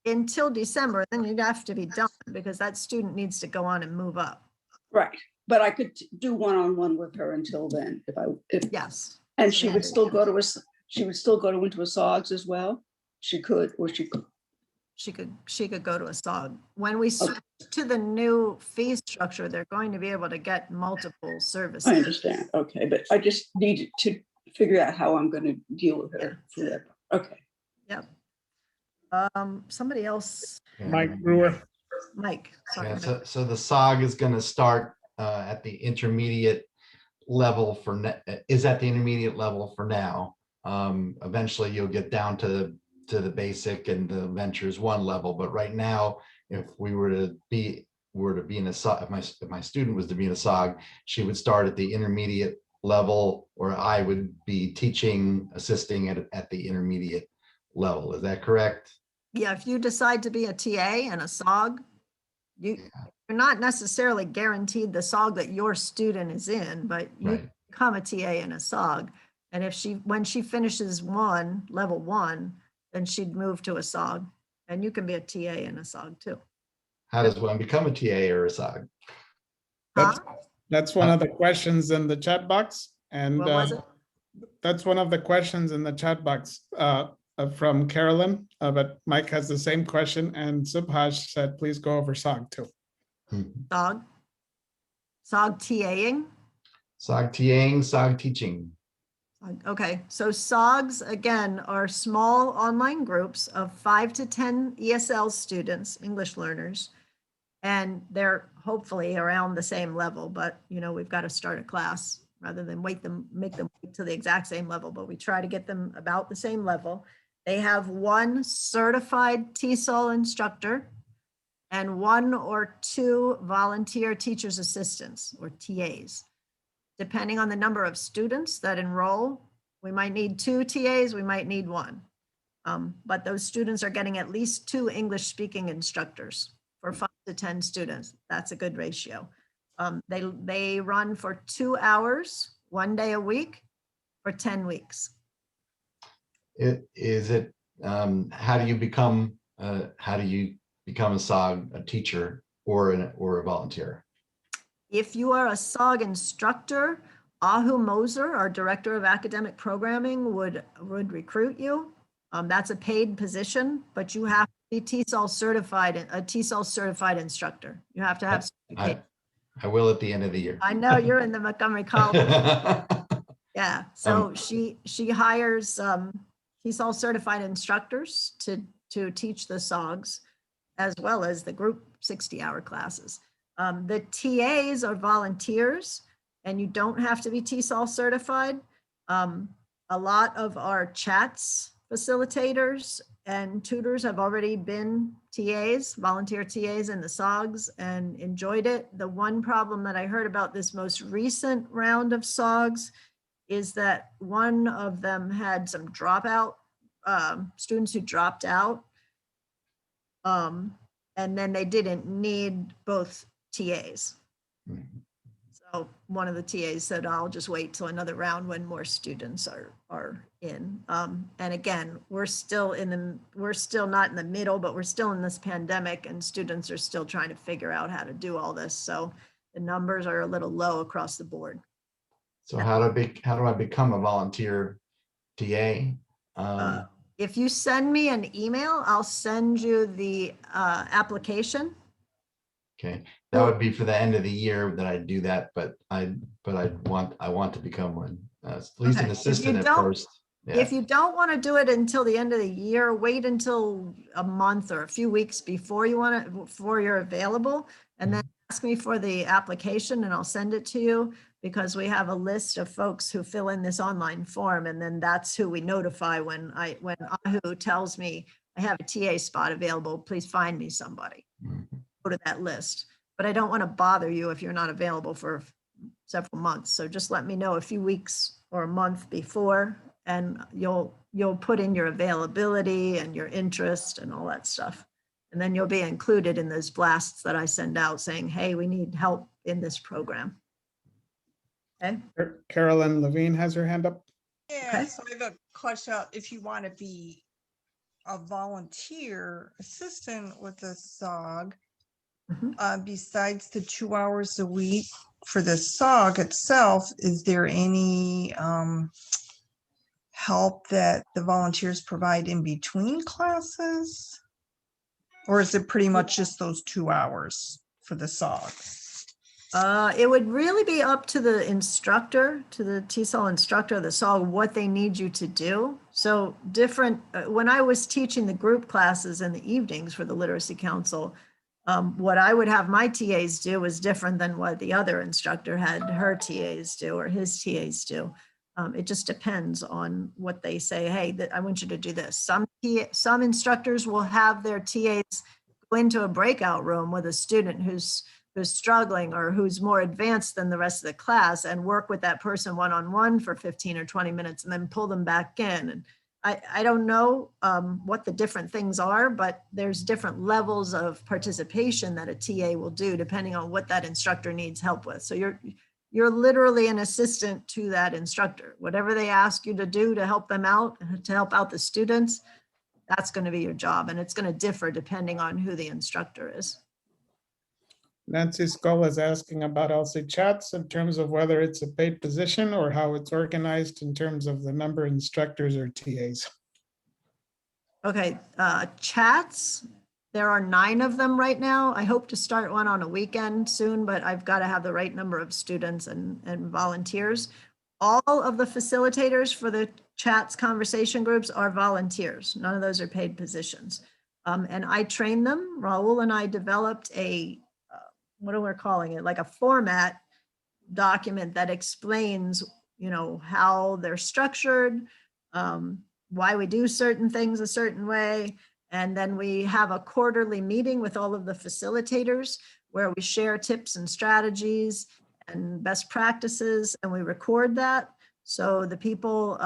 until December. Then you'd have to be done because that student needs to go on and move up. Right. But I could do 1-on-1 with her until then, if yes. And she would still go to into a SOGs as well. She could. She could go to a SOG. When we switch to the new fee structure, they're going to be able to get multiple services. I understand. Okay, but I just need to figure out how I'm going to deal with her. Okay. Yep. Somebody else. Mike Brewer. Mike. Yeah, so the SOG is going to start at the intermediate level is at the intermediate level for now. Eventually you'll get down to the basic and the Ventures 1 level, but right now, if we were to be in a SOG, if my student was to be in a SOG, she would start at the intermediate level, or I would be assisting at the intermediate level. Is that correct? Yeah, if you decide to be a TA and a SOG, you're not necessarily guaranteed the SOG that your student is in, but you become a TA and a SOG. And if when she finishes level one, then she'd move to a SOG. And you can be a TA in a SOG too. How does one become a TA or a SOG? That's one of the questions in the chat box. And What was it? that's one of the questions in the chat box from Carolyn, but Mike has the same question, and Subhash said, please go over SOG too. SOG? SOG TAing? SOG TAing, SOG teaching. Okay, so SOGs, again, are small online groups of 5 to 10 ESL students, English learners, and they're hopefully around the same level, but we've got to start a class rather than make them wait to the exact same level, but we try to get them about the same level. They have one certified TESOL instructor and 1 or 2 volunteer teachers assistants or TAs. Depending on the number of students that enroll, we might need 2 TAs, we might need 1. But those students are getting at least 2 English speaking instructors for 5 to 10 students. That's a good ratio. They run for 2 hours, 1 day a week for 10 weeks. How do you become a SOG, a teacher or a volunteer? If you are a SOG instructor, Ahu Moser, our Director of Academic Programming, would recruit you. That's a paid position, but you have to be TESOL certified, a TESOL certified instructor. You have to have certification. I will at the end of the year. I know you're in the Montgomery College. Yeah, so she hires TESOL certified instructors to teach the SOGs as well as the group 60-hour classes. The TAs are volunteers, and you don't have to be TESOL certified. A lot of our chats facilitators and tutors have already been TAs, volunteer TAs in the SOGs, and enjoyed it. The one problem that I heard about this most recent round of SOGs is that one of them had some dropout, students who dropped out. And then they didn't need both TAs. So one of the TAs said, I'll just wait till another round when more students are in. And again, we're still not in the middle, but we're still in this pandemic and students are still trying to figure out how to do all this. So the numbers are a little low across the board. So how do I become a volunteer TA? If you send me an email, I'll send you the application. Okay, that would be for the end of the year that I do that, but I want to become one, at least an assistant at first. Yeah. If you don't want to do it until the end of the year, wait until a month or a few weeks before you're available, and then ask me for the application and I'll send it to you, because we have a list of folks who fill in this online form, and then that's who we notify when Ahu tells me I have a TA spot available, please find me somebody. Go to that list. But I don't want to bother you if you're not available for several months. So just let me know a few weeks or a month before, and you'll put in your availability and your interest and all that stuff. And then you'll be included in those blasts that I send out saying, hey, we need help in this program. Okay. Carolyn Levine has her hand up. Yeah, Okay. so I have a question. If you want to be a volunteer assistant with a SOG, besides the 2 hours a week for the SOG itself, is there any help that the volunteers provide in between classes? Or is it pretty much just those 2 hours for the SOG? It would really be up to the instructor, to the TESOL instructor, the SOG, what they need you to do. So when I was teaching the group classes in the evenings for the Literacy Council, what I would have my TAs do was different than what the other instructor had her TAs do or his TAs do. It just depends on what they say. Hey, I want you to do this. Some instructors will have their TAs go into a breakout room with a student who's struggling or who's more advanced than the rest of the class and work with that person one-on-one for 15 or 20 minutes and then pull them back in. And I don't know what the different things are, but there's different levels of participation that a TA will do depending on what that instructor needs help with. So you're literally an assistant to that instructor. Whatever they ask you to do to help them out, to help out the students, that's going to be your job. And it's going to differ depending on who the instructor is. Nancy Skull is asking about LC Chats in terms of whether it's a paid position or how it's organized in terms of the number of instructors or TAs. Okay, chats, there are 9 of them right now. I hope to start one on a weekend soon, but I've got to have the right number of students and volunteers. All of the facilitators for the chats conversation groups are volunteers. None of those are paid positions. And I train them. Raul and I developed a, what are we calling it? Like a format document that explains, you know, how they're structured, why we do certain things a certain way. And then we have a quarterly meeting with all of the facilitators where we share tips and strategies and best practices, and we record that. So the people,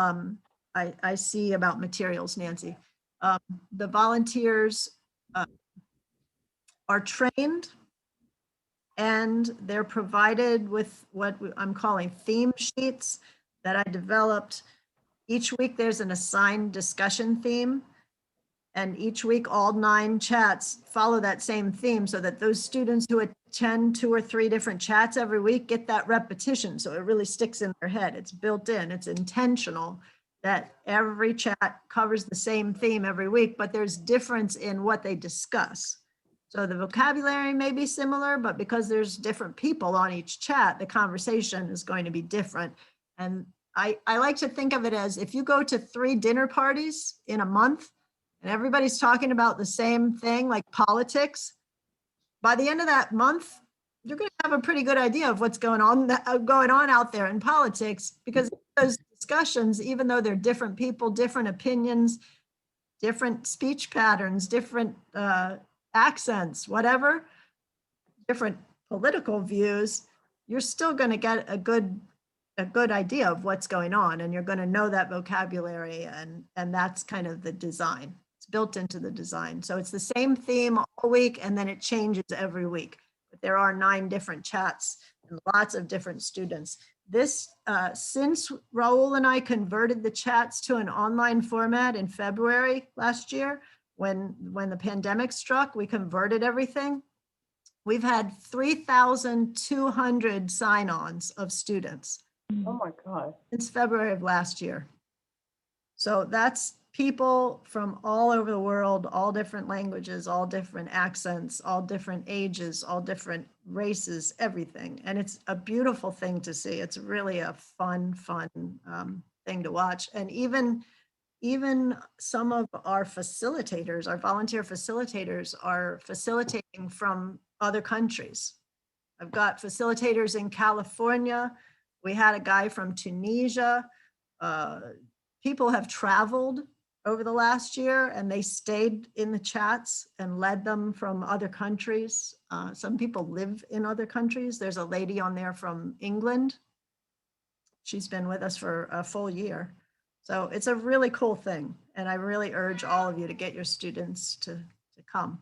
I see about materials, Nancy. The volunteers are trained and they're provided with what I'm calling theme sheets that I developed. Each week there's an assigned discussion theme, and each week all 9 chats follow that same theme so that those students who attend 2 or 3 different chats every week get that repetition. So it really sticks in their head. It's built in, it's intentional that every chat covers the same theme every week, but there's difference in what they discuss. So the vocabulary may be similar, but because there's different people on each chat, the conversation is going to be different. And I like to think of it as if you go to 3 dinner parties in a month and everybody's talking about the same thing, like politics, by the end of that month, you're going to have a pretty good idea of what's going on out there in politics, because those discussions, even though they're different people, different opinions, different speech patterns, different accents, whatever, different political views, you're still going to get a good idea of what's going on, and you're going to know that vocabulary, and that's kind of the design. It's built into the design. So it's the same theme all week, and then it changes every week. But there are 9 different chats and lots of different students. This, since Raul and I converted the chats to an online format in February last year, when the pandemic struck, we converted everything. We've had 3,200 sign-ons of students. Oh my God. Since February of last year. So that's people from all over the world, all different languages, all different accents, all different ages, all different races, everything. And it's a beautiful thing to see. It's really a fun thing to watch. And even some of our facilitators, our volunteer facilitators, are facilitating from other countries. I've got facilitators in California. We had a guy from Tunisia. People have traveled over the last year and they stayed in the chats and led them from other countries. Some people live in other countries. There's a lady on there from England. She's been with us for a full year. So it's a really cool thing. And I really urge all of you to get your students to come,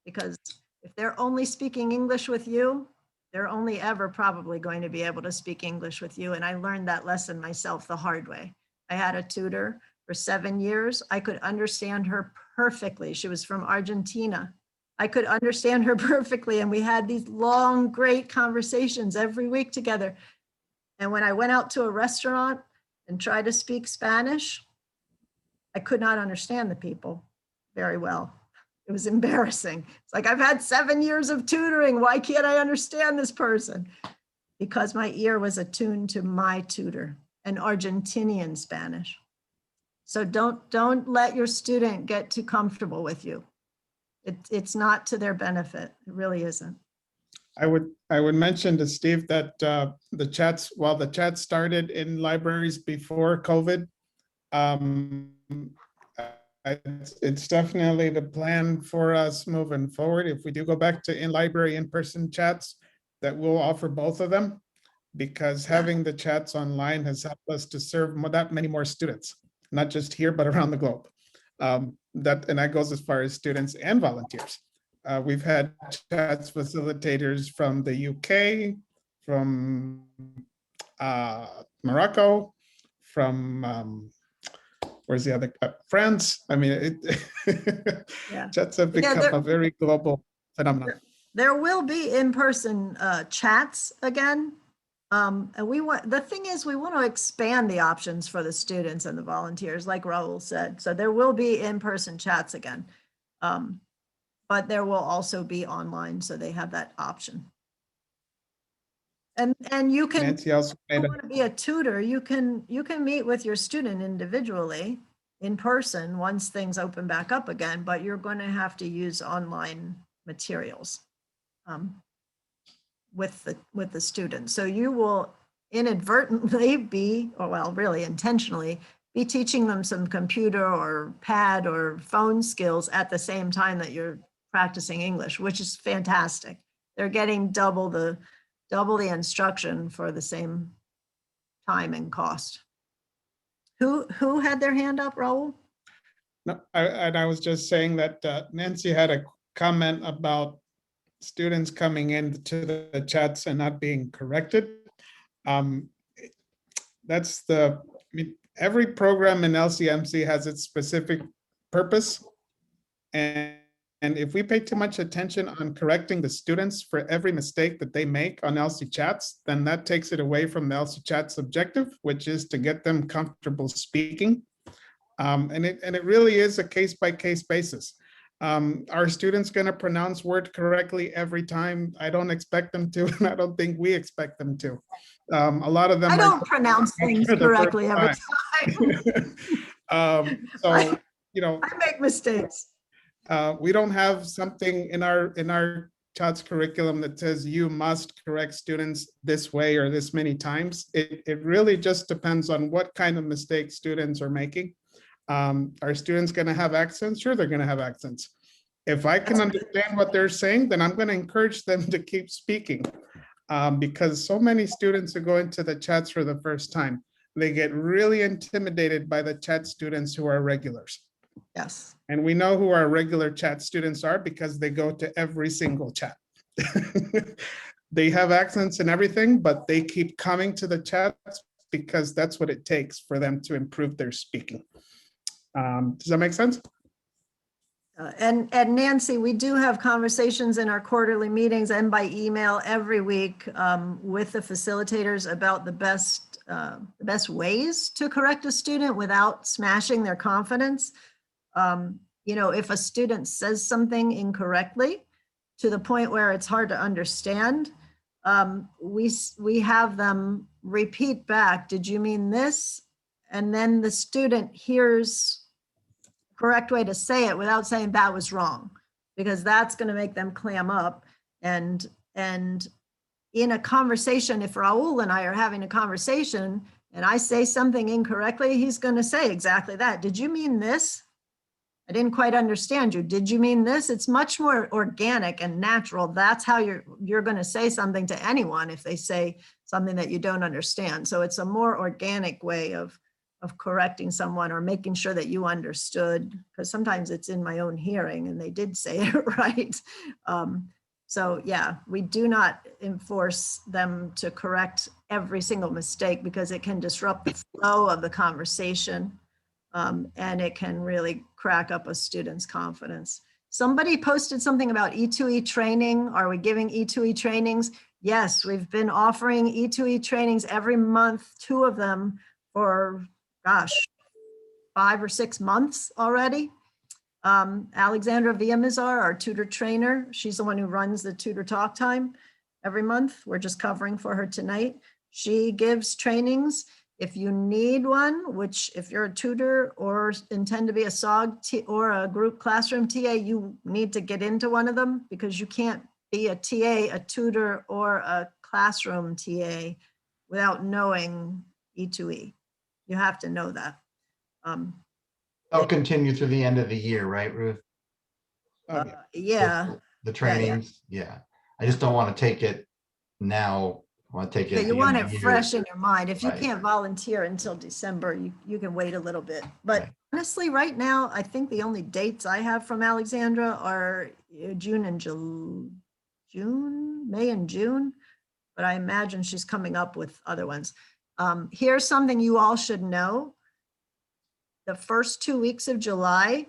because if they're only speaking English with you, they're only ever probably going to be able to speak English with you. And I learned that lesson myself the hard way. I had a tutor for 7 years. I could understand her perfectly. She was from Argentina. I could understand her perfectly. And we had these long, great conversations every week together. And when I went out to a restaurant and tried to speak Spanish, I could not understand the people very well. It was embarrassing. It's like, I've had 7 years of tutoring. Why can't I understand this person? Because my ear was attuned to my tutor, an Argentinian Spanish. So don't let your student get too comfortable with you. It's not to their benefit. It really isn't. I would mention to Steve that while the chats started in libraries before COVID, it's definitely the plan for us moving forward. If we do go back to in-library, in-person chats, that we'll offer both of them, because having the chats online has helped us to serve that many more students, not just here, but around the globe. And that goes as far as students and volunteers. We've had chats facilitators from the UK, from Morocco, from where's the other, France. I mean, Yeah. chats have Yeah, become a very global phenomenon. There will be in-person chats again. And the thing is, we want to expand the options for the students and the volunteers, like Raul said. So there will be in-person chats again. But there will also be online, so they have that option. And you can, Nancy also if you made want to be a tutor, you can meet with your student individually in person once things open back up again, but you're going to have to use online materials with the students. So you will inadvertently be, or well, really intentionally, be teaching them some computer or pad or phone skills at the same time that you're practicing English, which is fantastic. They're getting double the instruction for the same time and cost. Who had their hand up, Raul? No, I was just saying that Nancy had a comment about students coming into the chats and not being corrected. That's I mean, every program in LCMC has its specific purpose. And if we pay too much attention on correcting the students for every mistake that they make on LC chats, then that takes it away from the LC chats objective, which is to get them comfortable speaking. And it really is a case-by-case basis. Are students going to pronounce word correctly every time? I don't expect them to, and I don't think we expect them to. A lot of them I don't pronounce things correctly every time. So, you know, I make mistakes. We don't have something in our chats curriculum that says you must correct students this way or this many times. It really just depends on what kind of mistakes students are making. Are students going to have accents? Sure, they're going to have accents. If I can understand what they're saying, then I'm going to encourage them to keep speaking, because so many students who go into the chats for the first time, they get really intimidated by the chat students who are regulars. Yes. And we know who our regular chat students are because they go to every single chat. They have accents and everything, but they keep coming to the chats because that's what it takes for them to improve their speaking. Does that make sense? And Nancy, we do have conversations in our quarterly meetings and by email every week with the facilitators about the best ways to correct a student without smashing their confidence. You know, if a student says something incorrectly to the point where it's hard to understand, we have them repeat back, did you mean this? And then the student hears the correct way to say it without saying that was wrong, because that's going to make them clam up. And in a conversation, if Raul and I are having a conversation and I say something incorrectly, he's going to say exactly that. Did you mean this? I didn't quite understand you. Did you mean this? It's much more organic and natural. That's how you're going to say something to anyone if they say something that you don't understand. So it's a more organic way of correcting someone or making sure that you understood, because sometimes it's in my own hearing and they did say it right. So yeah, we do not enforce them to correct every single mistake because it can disrupt the flow of the conversation. And it can really crack up a student's confidence. Somebody posted something about E2e training. Are we giving E2e trainings? Yes, we've been offering E2e trainings every month, 2 of them for, gosh, 5 or 6 months already. Alexandra Villamizar, our tutor trainer, she's the one who runs the tutor talk time every month. We're just covering for her tonight. She gives trainings. If you need one, which if you're a tutor or intend to be a SOG or a group classroom TA, you need to get into one of them because you can't be a TA, a tutor, or a classroom TA without knowing E2E. You have to know that. They'll continue through the end of the year, right, Ruth? Yeah. The trainings, yeah. I just don't want to take it now. I want to take it. Yeah, at you the want end it of the fresh year. in your mind. If you Right. can't volunteer until December, you can wait a little bit. But honestly, right now, I think the only dates I have from Alexandra are May and June. but I imagine she's coming up with other ones. Here's something you all should know. The first 2 weeks of July,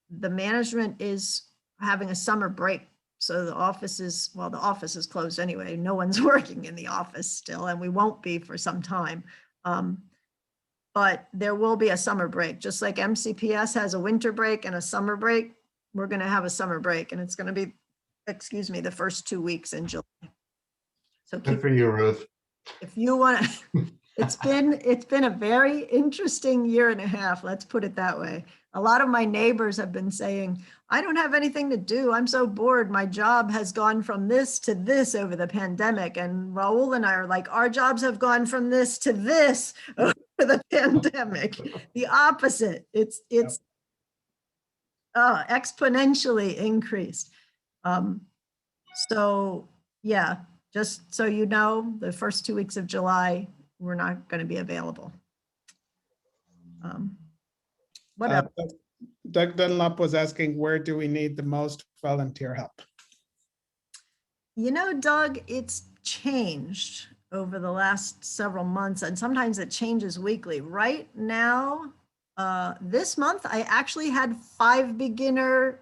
the management is having a summer break. So the office is, well, the office is closed anyway. No one's working in the office still, and we won't be for some time. But there will be a summer break, just like MCPS has a winter break and a summer break. We're going to have a summer break, and it's going to be, excuse me, the first 2 weeks in July. So Good for you, Ruth. if you want to, it's been a very interesting year and a half. Let's put it that way. A lot of my neighbors have been saying, I don't have anything to do. I'm so bored. My job has gone from this to this over the pandemic. And Raul and I are like, our jobs have gone from this to this over the pandemic. The opposite. It's exponentially increased. So yeah, just so you know, the first 2 weeks of July, we're not going to be available. What else? Doug Dunlop was asking, where do we need the most volunteer help? You know, Doug, it's changed over the last several months, and sometimes it changes weekly. Right now, this month, I actually had five beginner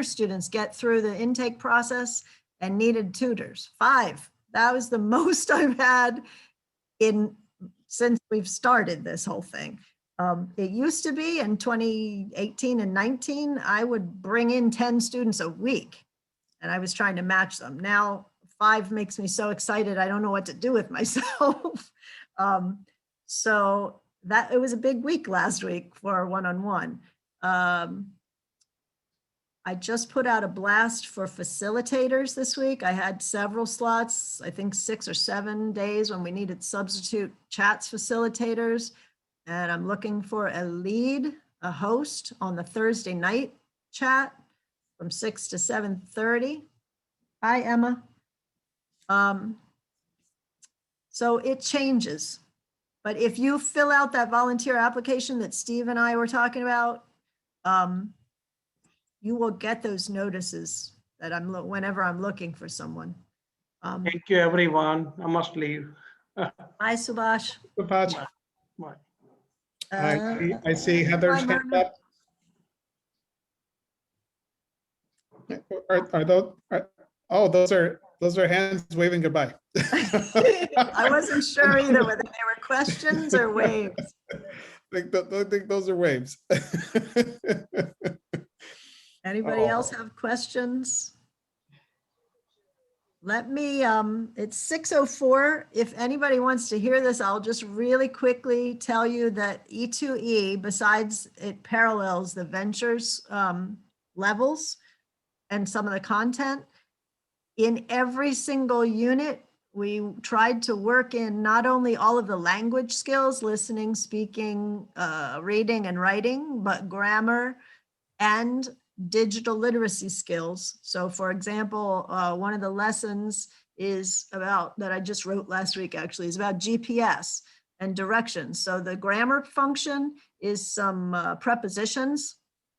students get through the intake process and needed tutors. 5. That was the most I've had since we've started this whole thing. It used to be in 2018 and 19, I would bring in 10 students a week, and I was trying to match them. Now 5 makes me so excited, I don't know what to do with myself. So that it was a big week last week for one-on-one. I just put out a blast for facilitators this week. I had several slots, I think 6 or 7 days when we needed substitute chats facilitators. And I'm looking for a lead, a host on the Thursday night chat from 6 to 7:30. Hi, Emma. So it changes. But if you fill out that volunteer application that Steve and I were talking about, you will get those notices that whenever I'm looking for someone. Thank you, everyone. I must leave. Bye, Subhash. Subhash. Bye. I see Heather's bye, hand up. Are those those are hands waving goodbye. I wasn't sure either whether they were questions or waves. I think those are waves. Anybody else have questions? Let me, it's 6:04. If anybody wants to hear this, I'll just really quickly tell you that E2e, besides it parallels the ventures levels and some of the content, in every single unit, we tried to work in not only all of the language skills, listening, speaking, reading and writing, but grammar and digital literacy skills. So for example, one of the lessons is about, that I just wrote last week actually, is about GPS and directions. So the grammar function is some prepositions,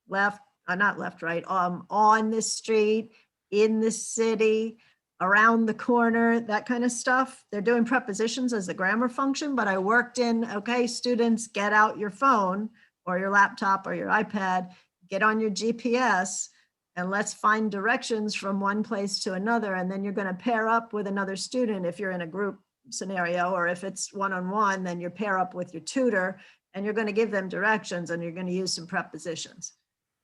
left, not left, right, on this street, in this city, around the corner, that kind of stuff. They're doing prepositions as the grammar function, but I worked in, okay, students, get out your phone or your laptop or your iPad, get on your GPS, and let's find directions from one place to another. And then you're going to pair up with another student if you're in a group scenario, or if it's one-on-one, then you pair up with your tutor and you're going to give them directions and you're going to use some prepositions.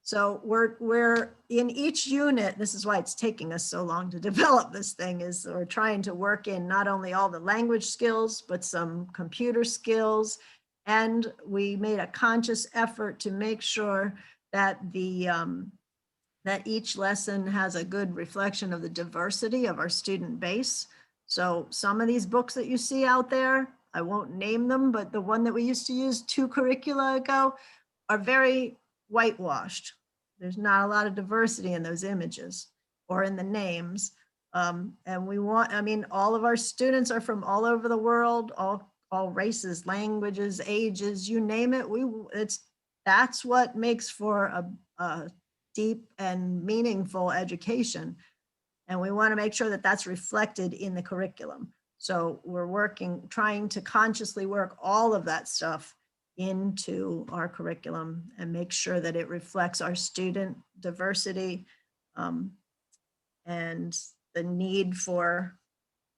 So we're in each unit, this is why it's taking us so long to develop this thing, is we're trying to work in not only all the language skills, but some computer skills. And we made a conscious effort to make sure that that each lesson has a good reflection of the diversity of our student base. So some of these books that you see out there, I won't name them, but the one that we used to use 2 curricula ago are very whitewashed. There's not a lot of diversity in those images or in the names. And we want, I mean, all of our students are from all over the world, all races, languages, ages, you name it. That's what makes for a deep and meaningful education. And we want to make sure that that's reflected in the curriculum. So we're trying to consciously work all of that stuff into our curriculum and make sure that it reflects our student diversity and the need for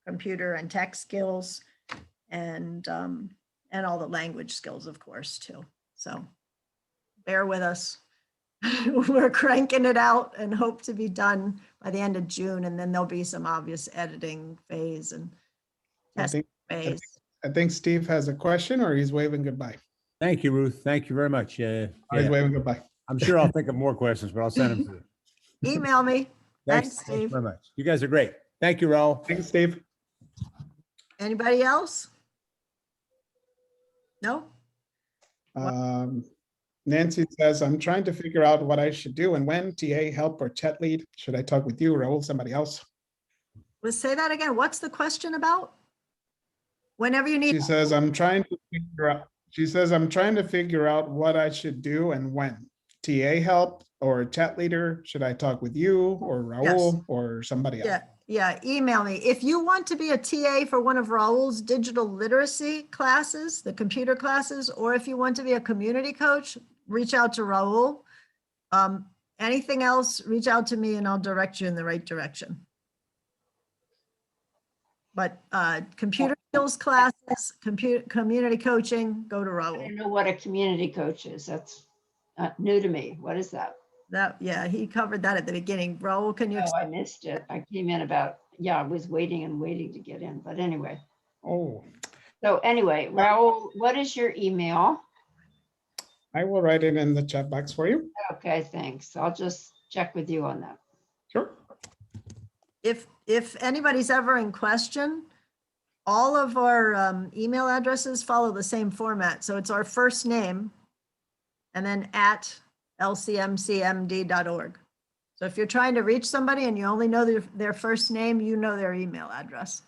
computer and tech skills and all the language skills, of course, too. So bear with us. We're cranking it out and hope to be done by the end of June. And then there'll be some obvious editing phase and testing phase. I think Steve has a question, or he's waving goodbye. Thank you, Ruth. Thank you very much. He's Yeah, waving goodbye. I'm sure I'll think of more questions, but I'll send them to you. Email me. Thanks, Thanks Steve. very much. You guys are great. Thank you, Raul. Thanks, Steve. Anybody else? No? Nancy says, I'm trying to figure out what I should do and when. TA, help, or chat lead. Should I talk with you, Raul, somebody else? Let's say that again. What's the question about? Whenever you need. She says, I'm trying to figure out what I should do and when. TA help or chat leader? Should I talk with you or Raul or somebody else? Yeah, email me. If you want to be a TA for one of Raul's digital literacy classes, the computer classes, or if you want to be a community coach, reach out to Raul. Anything else, reach out to me and I'll direct you in the right direction. But computer skills classes, community coaching, go to I Raul. don't know what a community coach is. That's new to me. What is that? Yeah, he covered that at the beginning. Raul, can you? Oh, I missed it. I came in I was waiting to get in, but anyway. Oh. So anyway, Raul, what is your email? I will write it in the chat box for you. Okay, thanks. I'll just check with you on that. Sure. If anybody's ever in question, all of our email addresses follow the same format. So it's our first name and then at lcmcmd.org. So if you're trying to reach somebody and you only know their first name, you know their email address.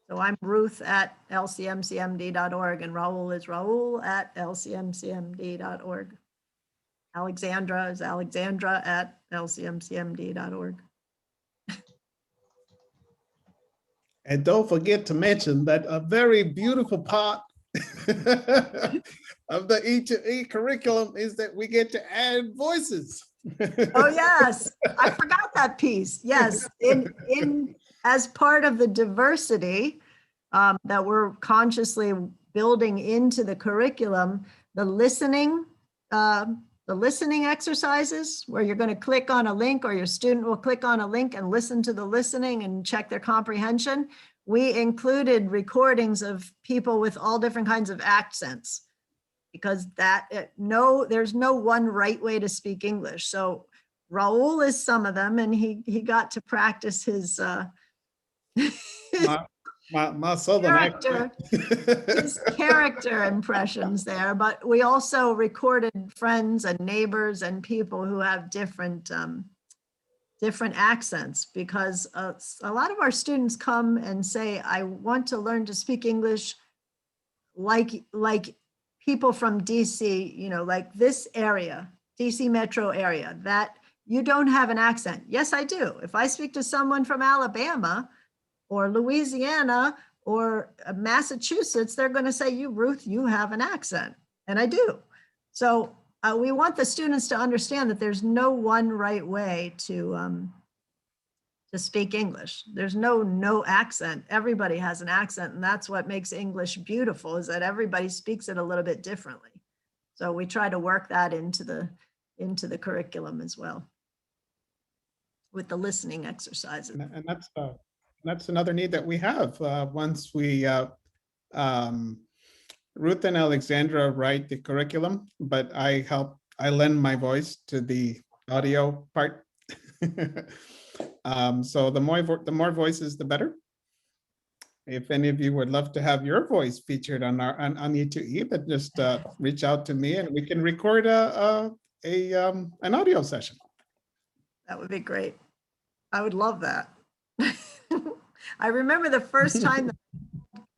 So I'm Ruth at lcmcmd.org and Raul is Raul at lcmcmd.org. Alexandra is Alexandra at lcmcmd.org. And don't forget to mention that a very beautiful part of the E2e curriculum is that we get to add voices. Oh, yes. I forgot that piece. Yes. In as part of the diversity that we're consciously building into the curriculum, the listening exercises where you're going to click on a link or your student will click on a link and listen to the listening and check their comprehension. We included recordings of people with all different kinds of accents because there's no one right way to speak English. So Raul is some of them and he got to practice his my southern accent. His character impressions there, but we also recorded friends and neighbors and people who have different accents because a lot of our students come and say, I want to learn to speak English like people from DC, like this area, DC metro area, that you don't have an accent. Yes, I do. If I speak to someone from Alabama or Louisiana or Massachusetts, they're going to say, Ruth, you have an accent. And I do. So we want the students to understand that there's no one right way to speak English. There's no accent. Everybody has an accent. And that's what makes English beautiful, is that everybody speaks it a little bit differently. So we try to work that into the curriculum as well with the listening exercises. And that's another need that we have. Once we, Ruth and Alexandra write the curriculum, but I lend my voice to the audio part. So the more voices, the better. If any of you would love to have your voice featured on E2e, but just reach out to me and we can record an audio session. That would be great. I would love that. I remember the first time that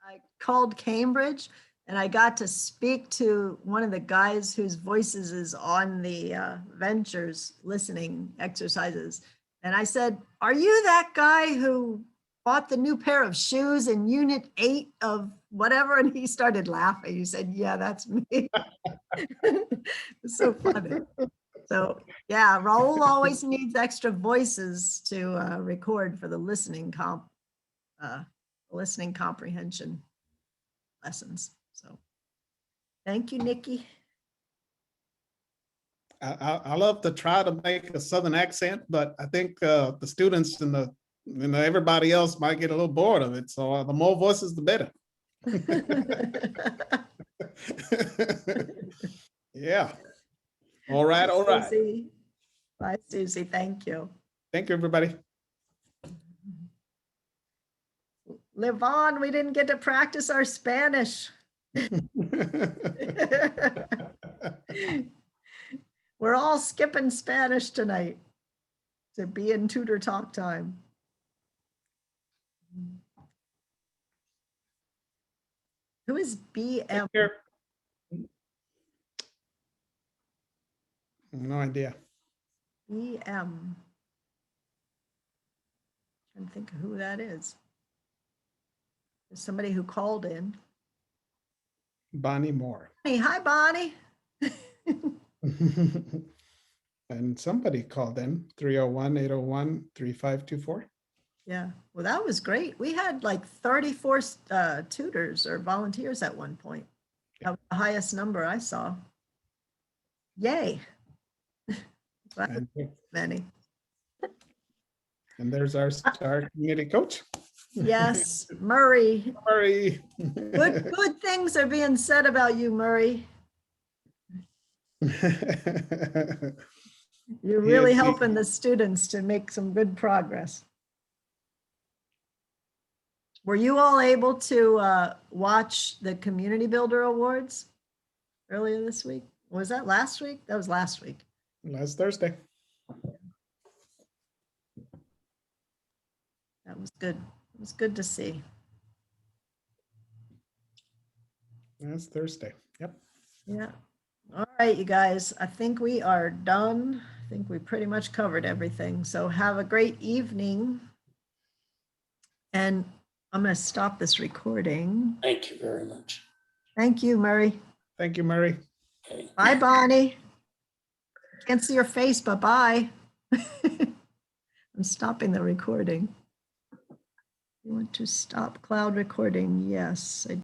I called Cambridge And I got to speak to one of the guys whose voices is on the Ventures listening exercises. And I said, are you that guy who bought the new pair of shoes in unit 8 of whatever? And he started laughing. He said, yeah, that's me. It's so funny. So yeah, Raul always needs extra voices to record for the listening comprehension lessons. So thank you, Nikki. I love to try to make a Southern accent, but I think the students and everybody else might get a little bored of it. So the more voices, the better. Yeah. All right. All right. Susie. Bye, Susie. Thank you. Thank you, everybody. Livon, we didn't get to practice our Spanish. We're all skipping Spanish tonight to be in tutor talk time. Who is BM? No idea. BM. Trying to think of who that is. There's somebody who called in. Bonnie Moore. Hey, hi, Bonnie. And somebody called in 301-801-3524. Yeah, well, that was great. We had like 34 tutors or volunteers at one point. That was the highest number I saw. Yay. And, Many. and there's our star community coach. Yes, Murray. Murray. Good things are being said about you, Murray. You're really helping the students to make some good progress. Were you all able to watch the Community Builder Awards earlier this week? Was that last week? That was last week. Last Thursday. That was good. It was good to see. Last Thursday. Yep. Yeah. All right, you guys, I think we are done. I think we pretty much covered everything. So have a great evening. And I'm going to stop this recording. Thank you very much. Thank you, Murray. Thank you, Murray. Okay. Bye, Bonnie. Can't see your face, but bye. I'm stopping the recording. You want to stop cloud recording? Yes, I